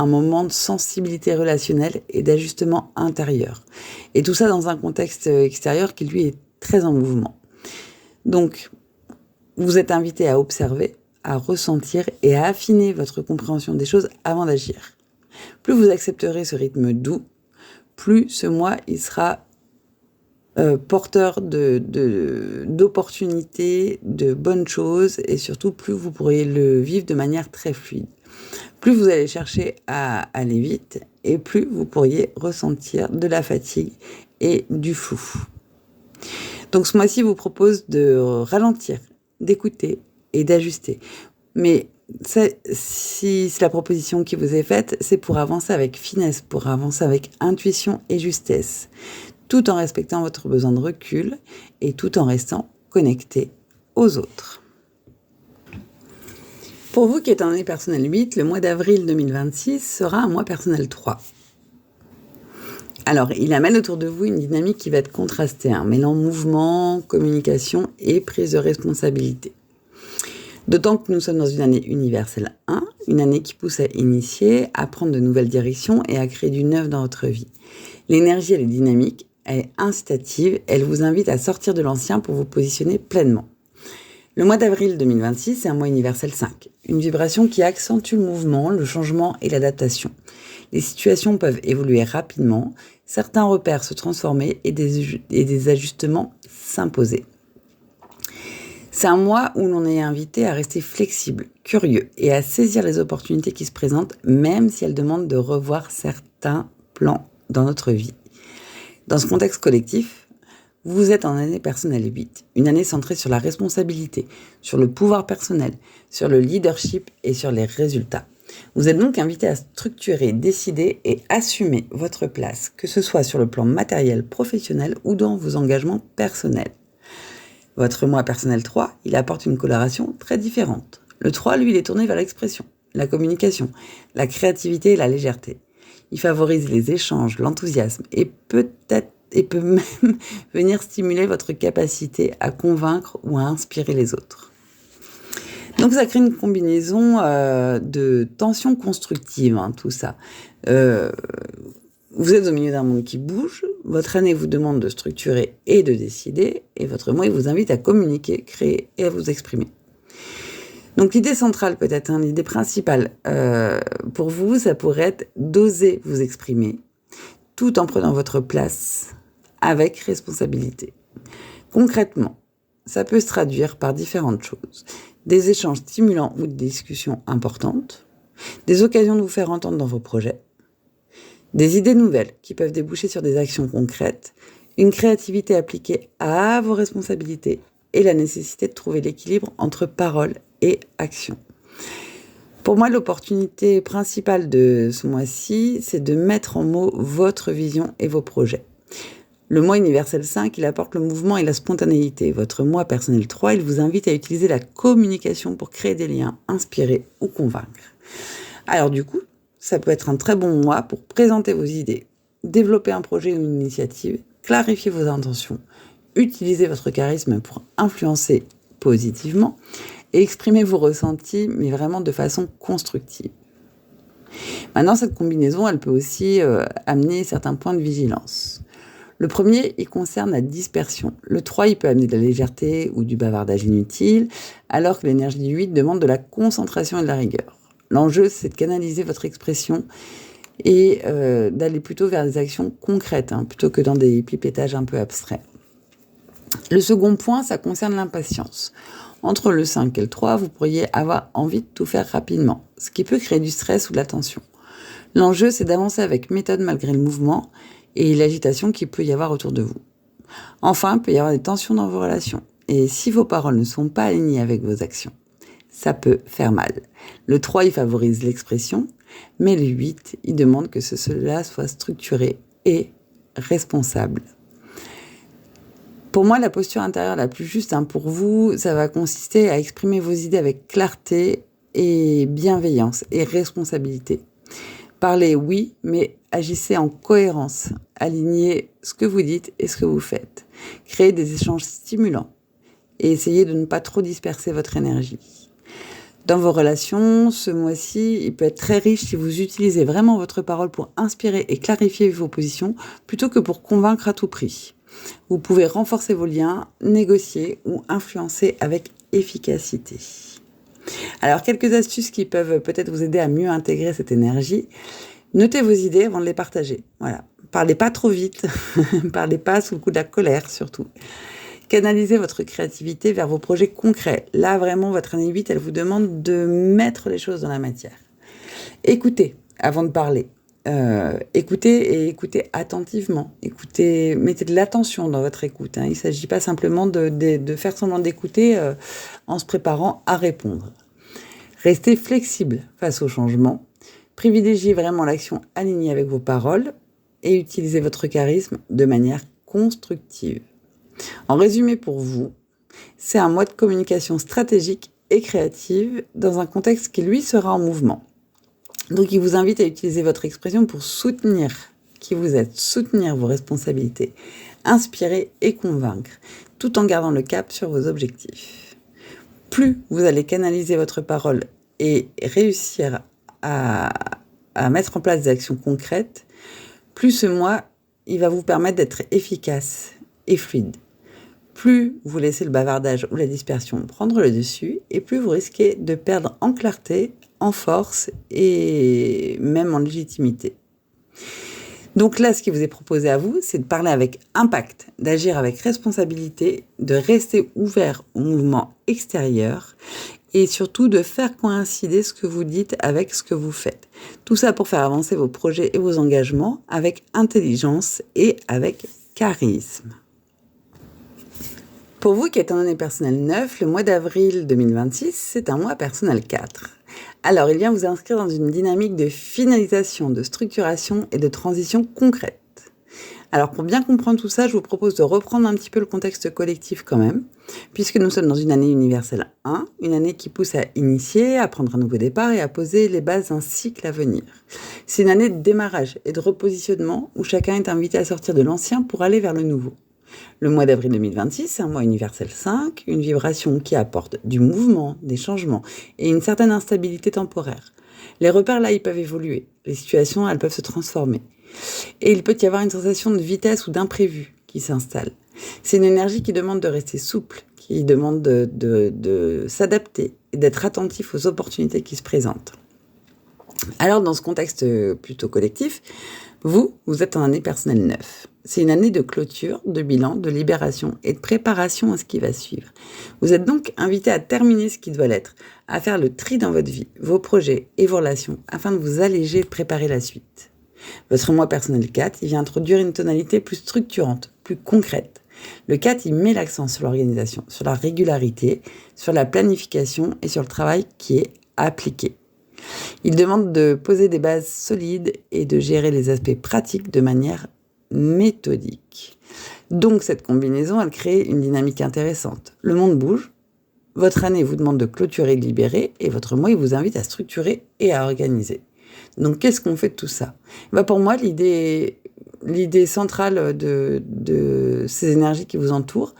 Speaker 1: moment de sensibilité relationnelle et d'ajustement intérieur. Et tout ça dans un contexte extérieur qui, lui, est très en mouvement. Donc, vous êtes invité à observer, à ressentir et à affiner votre compréhension des choses avant d'agir. Plus vous accepterez ce rythme doux, plus ce mois, il sera porteur d'opportunités, de bonnes choses et surtout, plus vous pourriez le vivre de manière très fluide. Plus vous allez chercher à aller vite et plus vous pourriez ressentir de la fatigue et du flou. Donc ce mois-ci vous propose de ralentir, d'écouter et d'ajuster. Mais si c'est la proposition qui vous est faite, c'est pour avancer avec finesse, pour avancer avec intuition et justesse, tout en respectant votre besoin de recul et tout en restant connecté aux autres. Pour vous qui êtes en année personnelle 8, le mois d'avril 2026 sera un mois personnel 3. Alors, il amène autour de vous une dynamique qui va être contrastée, mêlant mouvement, communication et prise de responsabilité. D'autant que nous sommes dans une année universelle 1, une année qui pousse à initier, à prendre de nouvelles directions et à créer du neuf dans votre vie. L'énergie, elle est dynamique, elle est incitative, elle vous invite à sortir de l'ancien pour vous positionner pleinement. Le mois d'avril 2026, c'est un mois universel 5, une vibration qui accentue le mouvement, le changement et l'adaptation. Les situations peuvent évoluer rapidement, certains repères se transformer et des ajustements s'imposer. C'est un mois où l'on est invité à rester flexible, curieux et à saisir les opportunités qui se présentent, même si elles demandent de revoir certains plans dans notre vie. Dans ce contexte collectif, vous êtes en année personnelle 8, une année centrée sur la responsabilité, sur le pouvoir personnel, sur le leadership et sur les résultats. Vous êtes donc invité à structurer, décider et assumer votre place, que ce soit sur le plan matériel, professionnel ou dans vos engagements personnels. Votre mois personnel 3, il apporte une coloration très différente. Le 3, lui, il est tourné vers l'expression, la communication, la créativité et la légèreté. Il favorise les échanges, l'enthousiasme et peut même venir stimuler votre capacité à convaincre ou à inspirer les autres. Donc ça crée une combinaison de tensions constructives, tout ça. Vous êtes au milieu d'un monde qui bouge, votre année vous demande de structurer et de décider, et votre mois il vous invite à communiquer, créer et à vous exprimer. Donc l'idée centrale peut-être, l'idée principale pour vous, ça pourrait être d'oser vous exprimer, tout en prenant votre place avec responsabilité. Concrètement, ça peut se traduire par différentes choses. Des échanges stimulants ou des discussions importantes, des occasions de vous faire entendre dans vos projets, des idées nouvelles qui peuvent déboucher sur des actions concrètes, une créativité appliquée à vos responsabilités et la nécessité de trouver l'équilibre entre parole et action. Pour moi, l'opportunité principale de ce mois-ci, c'est de mettre en mots votre vision et vos projets. Le mois universel 5, il apporte le mouvement et la spontanéité. Votre mois personnel 3, il vous invite à utiliser la communication pour créer des liens, inspirer ou convaincre. Alors du coup, ça peut être un très bon mois pour présenter vos idées, développer un projet ou une initiative, clarifier vos intentions, utiliser votre charisme pour influencer positivement et exprimer vos ressentis, mais vraiment de façon constructive. Maintenant, cette combinaison, elle peut aussi amener certains points de vigilance. Le premier, il concerne la dispersion. Le 3, il peut amener de la légèreté ou du bavardage inutile, alors que l'énergie du 8 demande de la concentration et de la rigueur. L'enjeu, c'est de canaliser votre expression et d'aller plutôt vers des actions concrètes, plutôt que dans des pipétages un peu abstraits. Le second point, ça concerne l'impatience. Entre le 5 et le 3, vous pourriez avoir envie de tout faire rapidement, ce qui peut créer du stress ou de la tension. L'enjeu, c'est d'avancer avec méthode malgré le mouvement et l'agitation qu'il peut y avoir autour de vous. Enfin, il peut y avoir des tensions dans vos relations. Et si vos paroles ne sont pas alignées avec vos actions, ça peut faire mal. Le 3, il favorise l'expression, mais le 8, il demande que cela soit structuré et responsable. Pour moi, la posture intérieure la plus juste pour vous, ça va consister à exprimer vos idées avec clarté et bienveillance et responsabilité. Parlez, oui, mais agissez en cohérence. Alignez ce que vous dites et ce que vous faites. Créez des échanges stimulants et essayez de ne pas trop disperser votre énergie. Dans vos relations, ce mois-ci, il peut être très riche si vous utilisez vraiment votre parole pour inspirer et clarifier vos positions plutôt que pour convaincre à tout prix. Vous pouvez renforcer vos liens, négocier ou influencer avec efficacité. Alors, quelques astuces qui peuvent peut-être vous aider à mieux intégrer cette énergie. Notez vos idées avant de les partager. Voilà. Parlez pas trop vite. Parlez pas sous le coup de la colère, surtout. Canalisez votre créativité vers vos projets concrets. Là, vraiment, votre année 8, elle vous demande de mettre les choses dans la matière. Écoutez avant de parler. Écoutez attentivement. Mettez de l'attention dans votre écoute. Il ne s'agit pas simplement de faire semblant d'écouter en se préparant à répondre. Restez flexible face au changement. Privilégiez vraiment l'action alignée avec vos paroles et utilisez votre charisme de manière constructive. En résumé pour vous, c'est un mois de communication stratégique et créative dans un contexte qui, lui, sera en mouvement. Donc, il vous invite à utiliser votre expression pour soutenir qui vous êtes, soutenir vos responsabilités, inspirer et convaincre, tout en gardant le cap sur vos objectifs. Plus vous allez canaliser votre parole et réussir à mettre en place des actions concrètes, plus ce mois, il va vous permettre d'être efficace et fluide. Plus vous laissez le bavardage ou la dispersion prendre le dessus, et plus vous risquez de perdre en clarté, en force et même en légitimité. Donc là, ce qui vous est proposé à vous, c'est de parler avec impact, d'agir avec responsabilité, de rester ouvert au mouvement extérieur et surtout de faire coïncider ce que vous dites avec ce que vous faites. Tout ça pour faire avancer vos projets et vos engagements avec intelligence et avec charisme. Pour vous qui êtes en année personnelle 9, le mois d'avril 2026, c'est un mois personnel 4. Alors, il vient vous inscrire dans une dynamique de finalisation, de structuration et de transition concrète. Alors, pour bien comprendre tout ça, je vous propose de reprendre un petit peu le contexte collectif quand même, puisque nous sommes dans une année universelle 1, une année qui pousse à initier, à prendre un nouveau départ et à poser les bases d'un cycle à venir. C'est une année de démarrage et de repositionnement où chacun est invité à sortir de l'ancien pour aller vers le nouveau. Le mois d'avril 2026, c'est un mois universel 5, une vibration qui apporte du mouvement, des changements et une certaine instabilité temporaire. Les repères là, ils peuvent évoluer, les situations, elles peuvent se transformer. Et il peut y avoir une sensation de vitesse ou d'imprévu qui s'installe. C'est une énergie qui demande de rester souple, qui demande de s'adapter et d'être attentif aux opportunités qui se présentent. Alors, dans ce contexte plutôt collectif, vous êtes en année personnelle 9. C'est une année de clôture, de bilan, de libération et de préparation à ce qui va suivre. Vous êtes donc invité à terminer ce qui doit l'être, à faire le tri dans votre vie, vos projets et vos relations, afin de vous alléger et de préparer la suite. Votre mois personnel 4, il vient introduire une tonalité plus structurante, plus concrète. Le 4, il met l'accent sur l'organisation, sur la régularité, sur la planification et sur le travail qui est appliqué. Il demande de poser des bases solides et de gérer les aspects pratiques de manière méthodique. Donc cette combinaison, elle crée une dynamique intéressante. Le monde bouge, votre année vous demande de clôturer et de libérer, et votre mois, il vous invite à structurer et à organiser. Donc qu'est-ce qu'on fait de tout ça ? Pour moi, l'idée centrale de ces énergies qui vous entourent,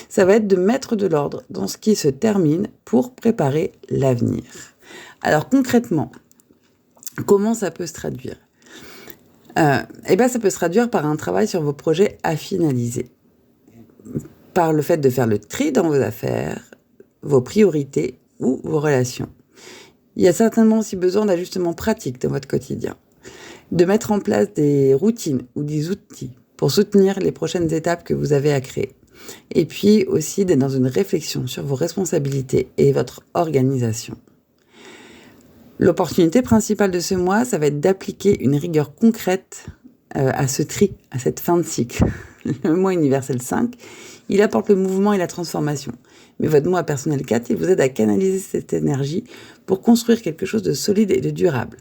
Speaker 1: ça va être de mettre de l'ordre dans ce qui se termine pour préparer l'avenir. Alors concrètement, comment ça peut se traduire ? Ça peut se traduire par un travail sur vos projets à finaliser, par le fait de faire le tri dans vos affaires, vos priorités ou vos relations. Il y a certainement aussi besoin d'ajustements pratiques dans votre quotidien, de mettre en place des routines ou des outils pour soutenir les prochaines étapes que vous avez à créer. Et puis aussi d'être dans une réflexion sur vos responsabilités et votre organisation. L'opportunité principale de ce mois, ça va être d'appliquer une rigueur concrète à ce tri, à cette fin de cycle. Le mois universel 5, il apporte le mouvement et la transformation. Mais votre mois personnel 4, il vous aide à canaliser cette énergie pour construire quelque chose de solide et de durable.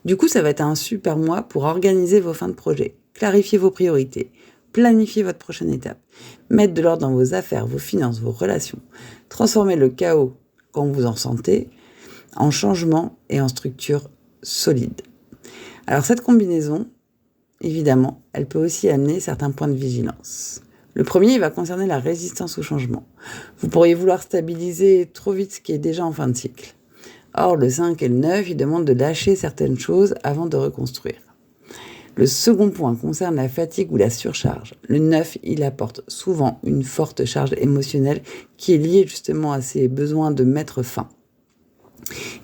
Speaker 1: Du coup, ça va être un super mois pour organiser vos fins de projet, clarifier vos priorités, planifier votre prochaine étape, mettre de l'ordre dans vos affaires, vos finances, vos relations, transformer le chaos quand vous en sentez, en changement et en structure solide. Alors cette combinaison, évidemment, elle peut aussi amener certains points de vigilance. Le premier, il va concerner la résistance au changement. Vous pourriez vouloir stabiliser trop vite ce qui est déjà en fin de cycle. Or, le 5 et le 9, ils demandent de lâcher certaines choses avant de reconstruire. Le second point concerne la fatigue ou la surcharge. Le 9, il apporte souvent une forte charge émotionnelle qui est liée justement à ces besoins de mettre fin.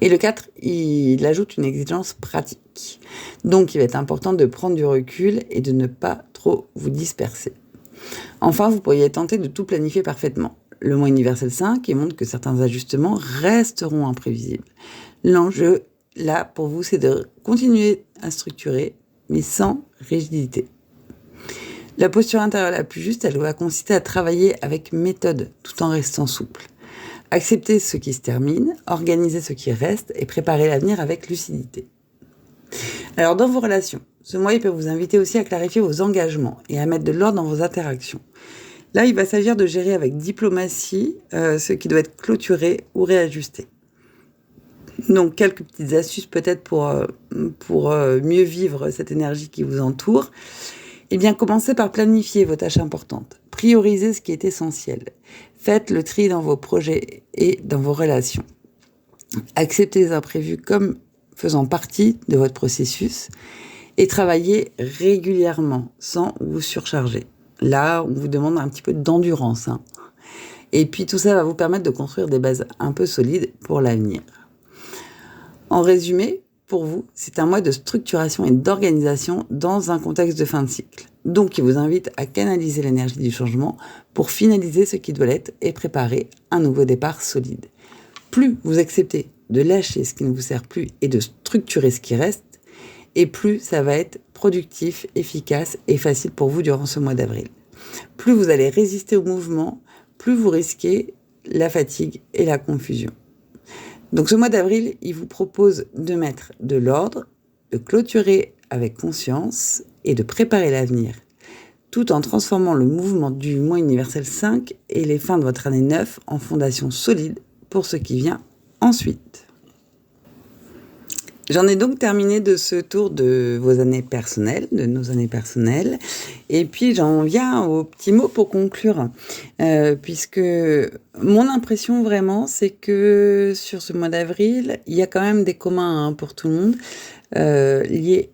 Speaker 1: Et le 4, il ajoute une exigence pratique. Donc, il va être important de prendre du recul et de ne pas trop vous disperser. Enfin, vous pourriez tenter de tout planifier parfaitement. Le mois universel 5, il montre que certains ajustements resteront imprévisibles. L'enjeu, là, pour vous, c'est de continuer à structurer, mais sans rigidité. La posture intérieure la plus juste, elle va consister à travailler avec méthode, tout en restant souple. Accepter ce qui se termine, organiser ce qui reste et préparer l'avenir avec lucidité. Alors dans vos relations, ce mois il peut vous inviter aussi à clarifier vos engagements et à mettre de l'ordre dans vos interactions. Là, il va s'agir de gérer avec diplomatie ce qui doit être clôturé ou réajusté. Donc quelques petites astuces peut-être pour mieux vivre cette énergie qui vous entoure. Eh bien, commencez par planifier vos tâches importantes. Priorisez ce qui est essentiel. Faites le tri dans vos projets et dans vos relations. Acceptez les imprévus comme faisant partie de votre processus Et travaillez régulièrement, sans vous surcharger. Là, on vous demande un petit peu d'endurance. Et puis tout ça va vous permettre de construire des bases un peu solides pour l'avenir. En résumé, pour vous, c'est un mois de structuration et d'organisation dans un contexte de fin de cycle. Donc, il vous invite à canaliser l'énergie du changement pour finaliser ce qui doit l'être et préparer un nouveau départ solide. Plus vous acceptez de lâcher ce qui ne vous sert plus et de structurer ce qui reste, et plus ça va être productif, efficace et facile pour vous durant ce mois d'avril. Plus vous allez résister au mouvement, plus vous risquez la fatigue et la confusion. Donc ce mois d'avril, il vous propose de mettre de l'ordre, de clôturer avec conscience et de préparer l'avenir, tout en transformant le mouvement du mois universel 5 et les fins de votre année 9 en fondation solide pour ce qui vient ensuite. J'en ai donc terminé de ce tour de vos années personnelles, de nos années personnelles. Et puis j'en viens aux petits mots pour conclure. Puisque mon impression vraiment, c'est que sur ce mois d'avril, il y a quand même des communs pour tout le monde, liés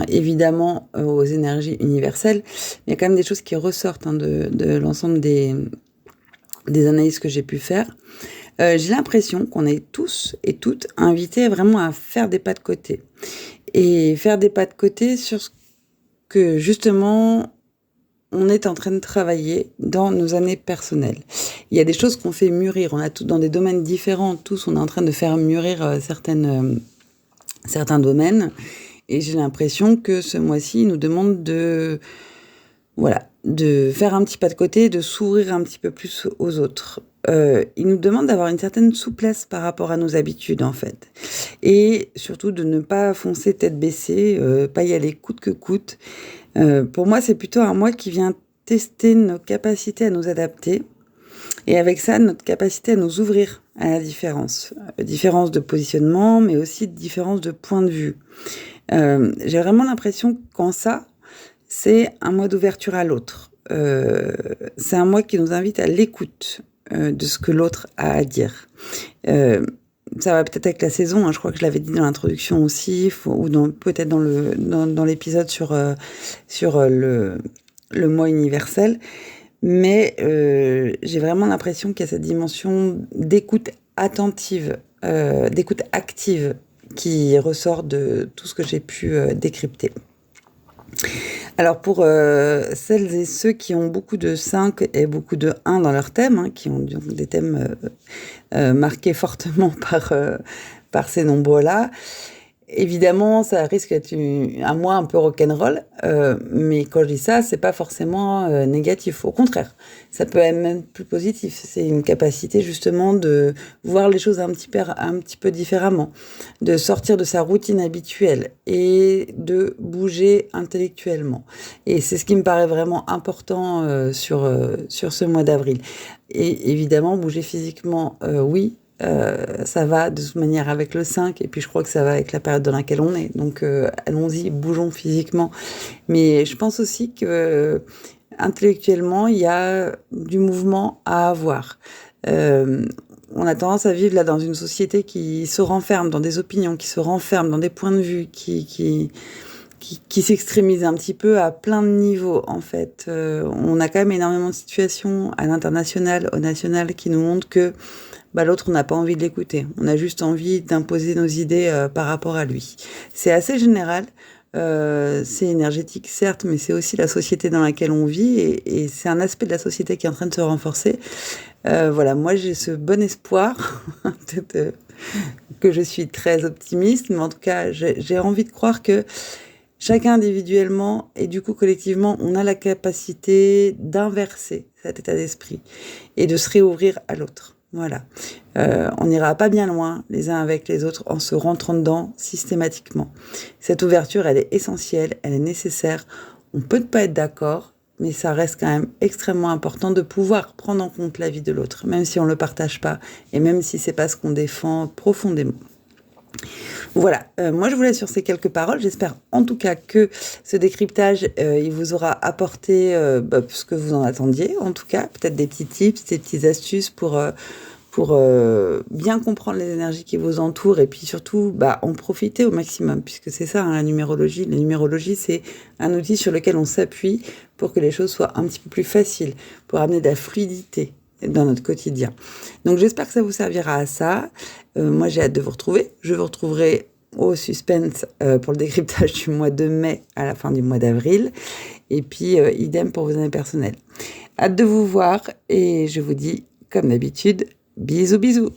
Speaker 1: évidemment aux énergies universelles. Il y a quand même des choses qui ressortent de l'ensemble des analyses que j'ai pu faire. J'ai l'impression qu'on est tous et toutes invités vraiment à faire des pas de côté. Et faire des pas de côté sur ce que, justement, on est en train de travailler dans nos années personnelles. Il y a des choses qu'on fait mûrir. On a tous, dans des domaines différents, tous, on est en train de faire mûrir certains domaines. Et j'ai l'impression que ce mois-ci, il nous demande de faire un petit pas de côté, de s'ouvrir un petit peu plus aux autres. Il nous demande d'avoir une certaine souplesse par rapport à nos habitudes, en fait. Et surtout de ne pas foncer tête baissée, pas y aller coûte que coûte. Pour moi, c'est plutôt un mois qui vient tester nos capacités à nous adapter. Et avec ça, notre capacité à nous ouvrir à la différence. Différence de positionnement, mais aussi différence de point de vue. J'ai vraiment l'impression qu'en ça, c'est un mois d'ouverture à l'autre. C'est un mois qui nous invite à l'écoute de ce que l'autre a à dire. Ça va peut-être avec la saison, je crois que je l'avais dit dans l'introduction aussi, ou peut-être dans l'épisode sur le mois universel. Mais j'ai vraiment l'impression qu'il y a cette dimension d'écoute attentive, d'écoute active qui ressort de tout ce que j'ai pu décrypter. Alors pour celles et ceux qui ont beaucoup de 5 et beaucoup de 1 dans leur thème, qui ont des thèmes marqués fortement par ces nombres-là, évidemment, ça risque d'être un mois un peu rock'n'roll, mais quand je dis ça, c'est pas forcément négatif. Au contraire, ça peut être même plus positif. C'est une capacité justement de voir les choses un petit peu différemment, de sortir de sa routine habituelle et de bouger intellectuellement. Et c'est ce qui me paraît vraiment important sur ce mois d'avril. Et évidemment, bouger physiquement, oui. Ça va de toute manière avec le 5 et puis je crois que ça va avec la période dans laquelle on est, donc allons-y, bougeons physiquement, mais je pense aussi que intellectuellement il y a du mouvement à avoir. On a tendance à vivre là dans une société qui se renferme dans des opinions, qui se renferme dans des points de vue, qui s'extrémise un petit peu à plein de niveaux en fait. On a quand même énormément de situations à l'international, au national qui nous montrent que l'autre, on n'a pas envie de l'écouter. On a juste envie d'imposer nos idées par rapport à lui. C'est assez général. C'est énergétique, certes, mais c'est aussi la société dans laquelle on vit et c'est un aspect de la société qui est en train de se renforcer. Moi, j'ai ce bon espoir que je suis très optimiste, mais en tout cas, j'ai envie de croire que chacun individuellement et du coup collectivement, on a la capacité d'inverser cet état d'esprit et de se réouvrir à l'autre. Voilà. On n'ira pas bien loin les uns avec les autres en se rentrant dedans systématiquement. Cette ouverture, elle est essentielle, elle est nécessaire. On peut ne pas être d'accord, mais ça reste quand même extrêmement important de pouvoir prendre en compte l'avis de l'autre, même si on ne le partage pas et même si c'est pas ce qu'on défend profondément. Voilà, moi je vous laisse sur ces quelques paroles. J'espère en tout cas que ce décryptage, il vous aura apporté ce que vous en attendiez. En tout cas, peut-être des petits tips, des petites astuces pour pour bien comprendre les énergies qui vous entourent et puis surtout en profiter au maximum, puisque c'est ça, la numérologie. La numérologie, c'est un outil sur lequel on s'appuie pour que les choses soient un petit peu plus faciles, pour amener de la fluidité dans notre quotidien. Donc j'espère que ça vous servira à ça. Moi j'ai hâte de vous retrouver. Je vous retrouverai au suspense pour le décryptage du mois de mai à la fin du mois d'avril. Et puis idem pour vos années personnelles. Hâte de vous voir et je vous dis comme d'habitude, bisous bisous.